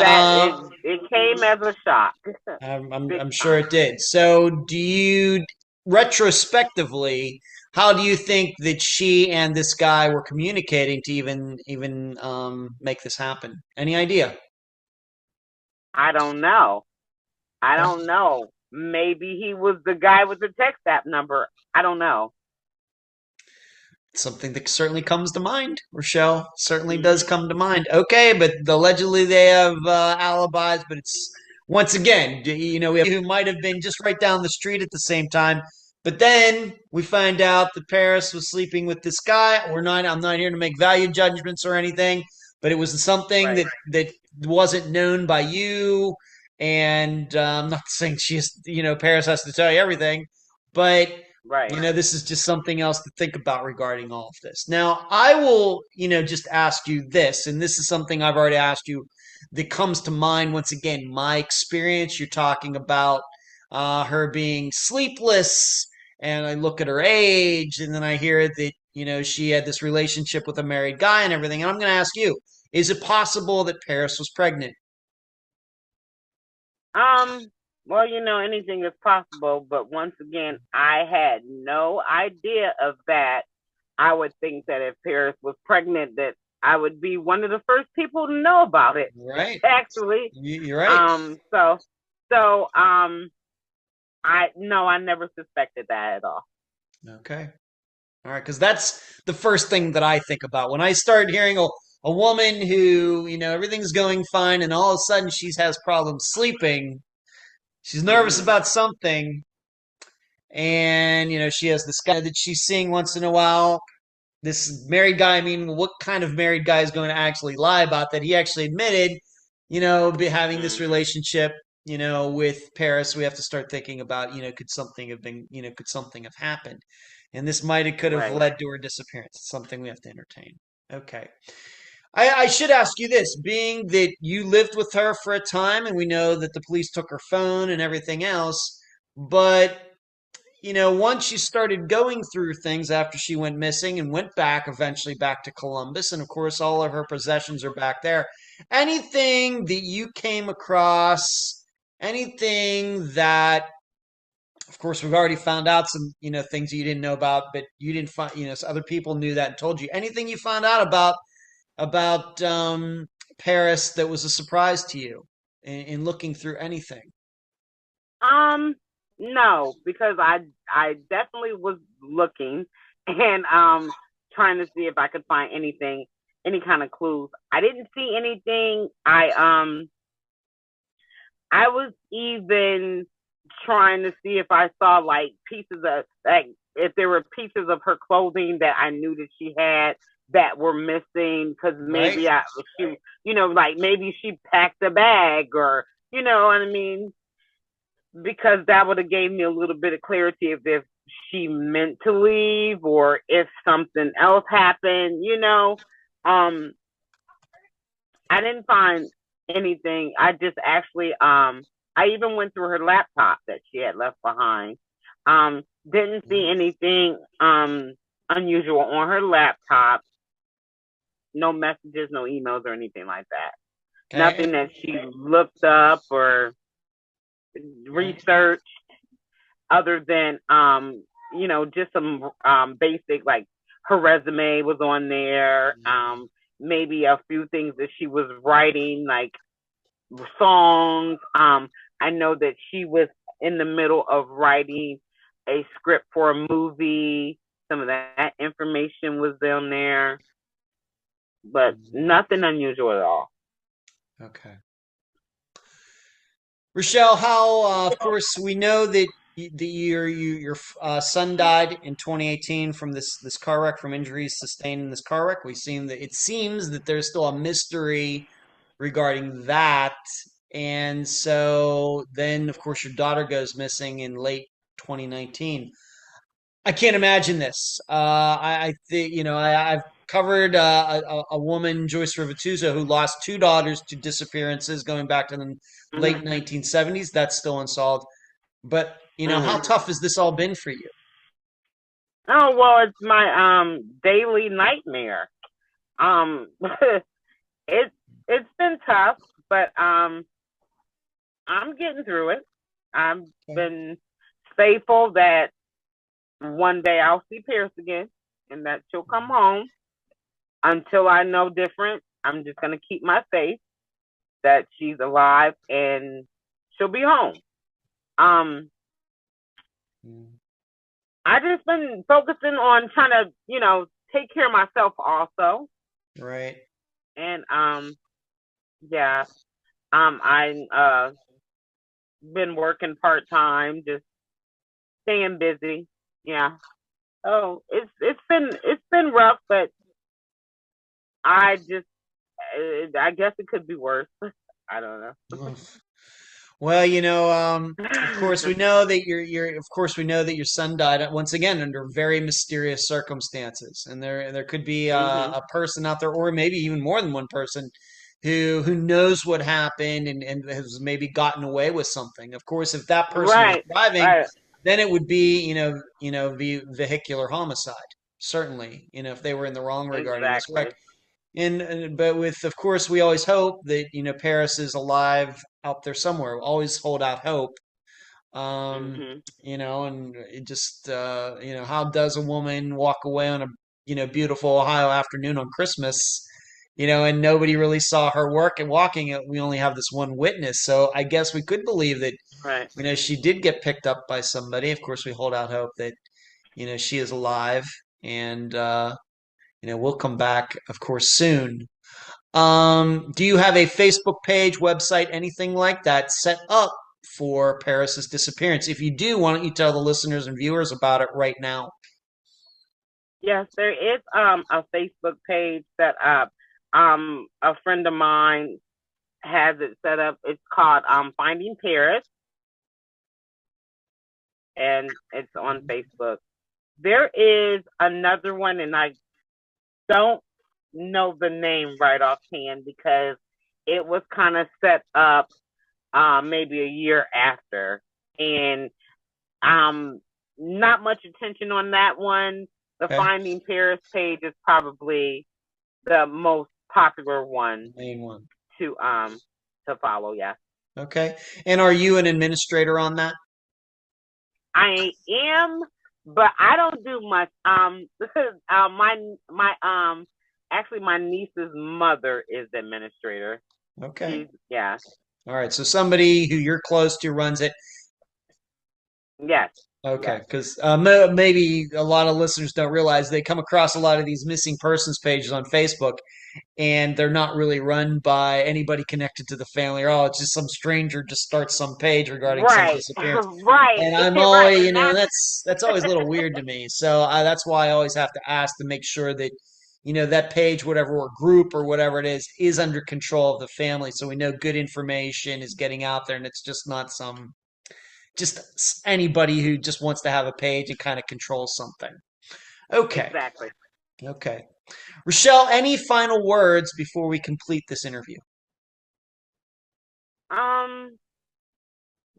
it came as a shock. I'm sure it did. So do you, retrospectively, how do you think that she and this guy were communicating to even make this happen? Any idea? I don't know. Maybe he was the guy with the text app number. I don't know. Something that certainly comes to mind, Rochelle. Certainly does come to mind. Okay, but allegedly they have alibis, but it's, once again, we have who might have been just right down the street at the same time. But then we find out that Parris was sleeping with this guy. I'm not here to make value judgments or anything, but it was something that wasn't known by you. And I'm not saying Parris has to tell you everything, but this is just something else to think about regarding all of this. Now, I will, just ask you this, and this is something I've already asked you that comes to mind. Once again, my experience, you're talking about her being sleepless, and I look at her age, and then I hear that, she had this relationship with a married guy and everything. And I'm going to ask you, is it possible that Parris was pregnant? Well, anything is possible, but once again, I had no idea of that. I would think that if Parris was pregnant, that I would be one of the first people to know about it. Right. Actually. You're right. I never suspected that at all. Okay. All right, because that's the first thing that I think about when I start hearing a woman who, everything's going fine, and all of a sudden she has problems sleeping. She's nervous about something, and she has this guy that she's seeing once in a while. This married guy. I mean, what kind of married guy is going to actually lie about that? He actually admitted, having this relationship, with Parris. We have to start thinking about, could something have happened? And this could have Right. led to her disappearance. It's something we have to entertain. Okay. I should ask you this, being that you lived with her for a time and we know that the police took her phone and everything else, but once you started going through things after she went missing and went back eventually back to Columbus, and of course all of her possessions are back there, anything that you came across, anything that, of course, we've already found out some, things you didn't know about, but you didn't find, so other people knew that and told you. Anything you found out about Parris that was a surprise to you in looking through anything? No, because I definitely was looking and trying to see if I could find anything, any kind of clues. I didn't see anything. I was even trying to see if I saw like pieces of like if there were pieces of her clothing that I knew that she had that were missing, because maybe Right? she, like maybe she packed a bag, or you know what I mean, because that would have gave me a little bit of clarity if she meant to leave or if something else happened. I didn't find anything. I just actually I even went through her laptop that she had left behind. Didn't see anything unusual on her laptop. No messages, no emails or anything like that. Okay. Nothing that she looked up or researched other than just some basic, like her resume was on there, maybe a few things that she was writing, like songs. I know that she was in the middle of writing a script for a movie. Some of that information was down there, but nothing unusual at all. Okay. Rochelle, how? Of course, we know that your son died in 2018 from this car wreck, from injuries sustained in this car wreck. It seems that there's still a mystery regarding that, and so then, of course, your daughter goes missing in late 2019. I can't imagine this. I think I've covered a woman, Joyce Rivatuza, who lost two daughters to disappearances going back to the late Mm-hmm. 1970s. That's still unsolved. But how Mm-hmm. tough has this all been for you? Oh well, it's my daily nightmare. It's it's been tough, but I'm getting through it. I've Okay. been faithful that one day I'll see Parris again and that she'll come home. Until I know different, I'm just gonna keep my faith that she's alive and she'll be home. Um, Mm. I just been focusing on trying to, take care of myself also. Right. And yeah, I been working part time, just staying busy. Yeah. Oh, it's been rough, but I guess it could be worse. I don't know. Oof. Well, of course we know that of course we know that your son died once again under very mysterious circumstances, and there could be Mhm. a person out there, or maybe even more than one person, who knows what happened and has maybe gotten away with something. Of course, if that person was Right. driving, Right. then it would be vehicular homicide. Certainly, if they were in the wrong regarding this wreck. Exactly. But with, of course, we always hope that Parris is alive out there somewhere. Always hold out hope. Mhm. And it just how does a woman walk away on a beautiful Ohio afternoon on Christmas, and nobody really saw her work and walking it. We only have this one witness, so I guess we could believe that Right. she did get picked up by somebody. Of course, we hold out hope that she is alive, and we'll come back, of course, soon. Do you have a Facebook page, website, anything like that set up for Parris's disappearance? If you do, why don't you tell the listeners and viewers about it right now? Yes, there is a Facebook page set up. A friend of mine has it set up. It's called Finding Parris, and it's on Facebook. There is another one, and I don't know the name right offhand because it was kind of set up maybe a year after, and not much attention on that one. The Finding Parris page is probably the most popular one, the main one to follow. Yeah. Okay. And are you an administrator on that? I am, but I don't do much. Actually, my niece's mother is the administrator. Okay. Yeah. All right. So somebody who you're close to runs it. Yes. Okay, because maybe a lot of listeners don't realize they come across a lot of these missing persons pages on Facebook, and they're not really run by anybody connected to the family. Or, oh, it's just some stranger just starts some page regarding some disappearance. Right. And I'm always, that's always a little weird to me. So that's why I always have to ask to make sure that, that page, whatever, or group or whatever it is under control of the family. So we know good information is getting out there, and it's just not just anybody who just wants to have a page and kind of control something. Okay. Exactly. Okay. Rochelle, any final words before we complete this interview?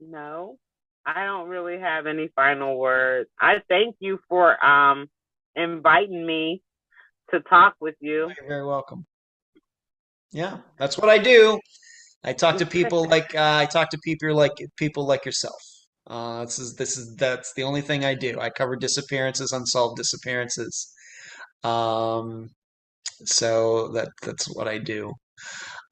No, I don't really have any final words. I thank you for inviting me to talk with you. You're very welcome. Yeah, that's what I do. I talk to people like people like yourself. That's the only thing I do. I cover disappearances, unsolved disappearances. So that's what I do.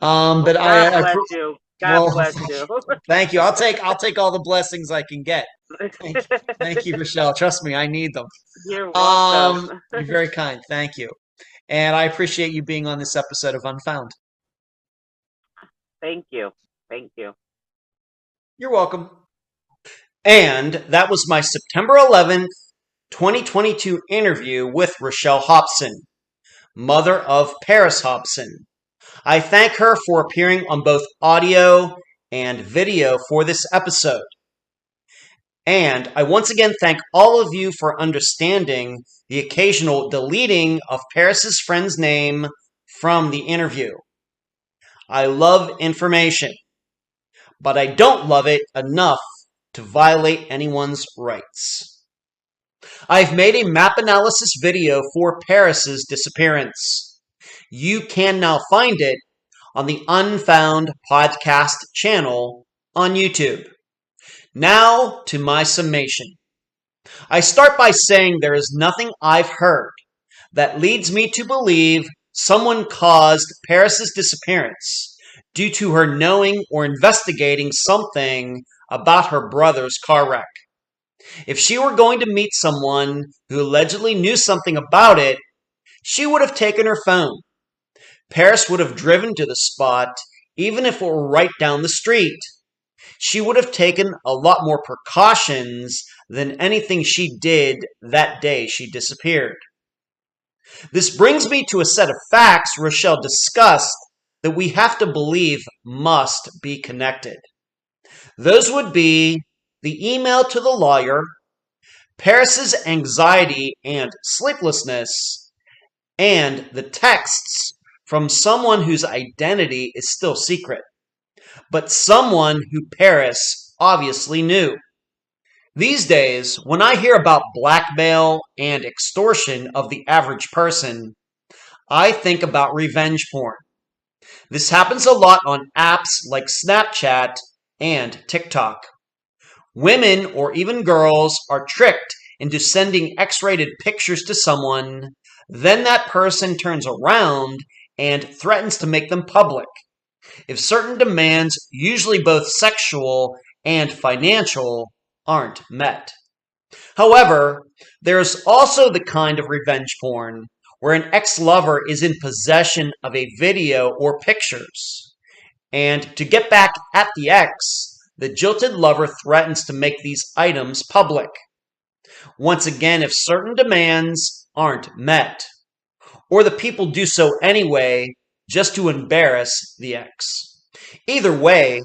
But God bless you. God bless you. Thank you. I'll take all the blessings I can get. Thank you, Rochelle. Trust me, I need them. You're welcome. You're very kind. Thank you. And I appreciate you being on this episode of Unfound. Thank you. Thank you. You're welcome. And that was my September 11th, 2022 interview with Lechelle Hopson, mother of Parris Hopson. I thank her for appearing on both audio and video for this episode. And I once again thank all of you for understanding the occasional deleting of Parris's friend's name from the interview. I love information, but I don't love it enough to violate anyone's rights. I've made a map analysis video for Parris's disappearance. You can now find it on the Unfound podcast channel on YouTube. Now to my summation. I start by saying there is nothing I've heard that leads me to believe someone caused Parris's disappearance due to her knowing or investigating something about her brother's car wreck. If she were going to meet someone who allegedly knew something about it, she would have taken her phone. Parris would have driven to the spot, even if it were right down the street. She would have taken a lot more precautions than anything she did that day she disappeared. This brings me to a set of facts Rochelle discussed that we have to believe must be connected. Those would be the email to the lawyer, Parris's anxiety and sleeplessness, and the texts from someone whose identity is still secret, but someone who Parris obviously knew. These days, when I hear about blackmail and extortion of the average person, I think about revenge porn. This happens a lot on apps like Snapchat and TikTok. Women or even girls are tricked into sending X-rated pictures to someone, then that person turns around and threatens to make them public if certain demands, usually both sexual and financial, aren't met. However, there's also the kind of revenge porn where an ex-lover is in possession of a video or pictures, and to get back at the ex, the jilted lover threatens to make these items public. Once again, if certain demands aren't met, or the people do so anyway just to embarrass the ex. Either way,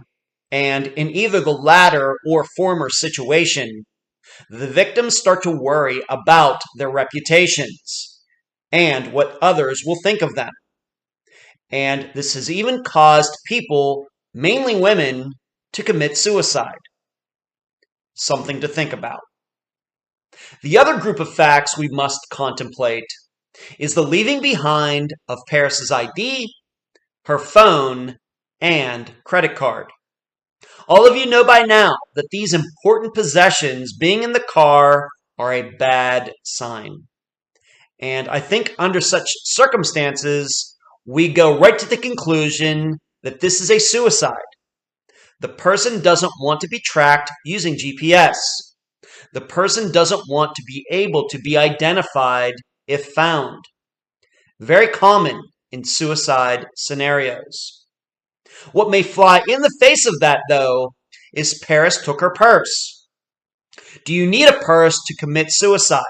and in either the latter or former situation, The victims start to worry about their reputations and what others will think of them. And this has even caused people, mainly women, to commit suicide. Something to think about. The other group of facts we must contemplate is the leaving behind of Parris's ID, her phone, and credit card. All of you know by now that these important possessions being in the car are a bad sign. And I think under such circumstances, we go right to the conclusion that this is a suicide. The person doesn't want to be tracked using GPS. The person doesn't want to be able to be identified if found. Very common in suicide scenarios. What may fly in the face of that, though, is Parris took her purse. Do you need a purse to commit suicide?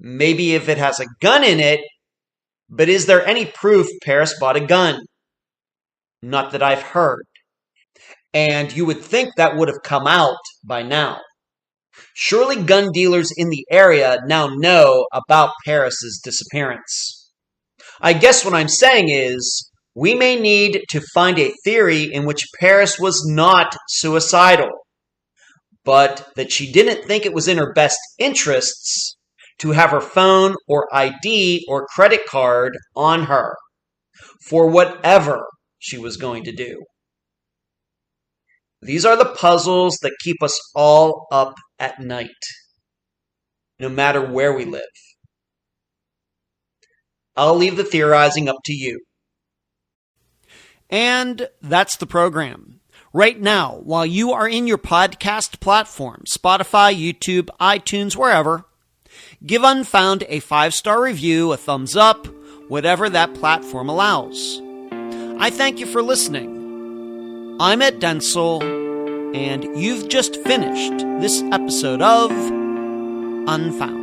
Maybe if it has a gun in it, but is there any proof Parris bought a gun? Not that I've heard. And you would think that would have come out by now. Surely gun dealers in the area now know about Parris's disappearance. I guess what I'm saying is, we may need to find a theory in which Parris was not suicidal, but that she didn't think it was in her best interests to have her phone or ID or credit card on her for whatever she was going to do. These are the puzzles that keep us all up at night, no matter where we live. I'll leave the theorizing up to you. And that's the program. Right now, while you are in your podcast platform, Spotify, YouTube, iTunes, wherever, give Unfound a 5-star review, a thumbs up, whatever that platform allows. I thank you for listening. I'm Ed Densel, and you've just finished this episode of Unfound.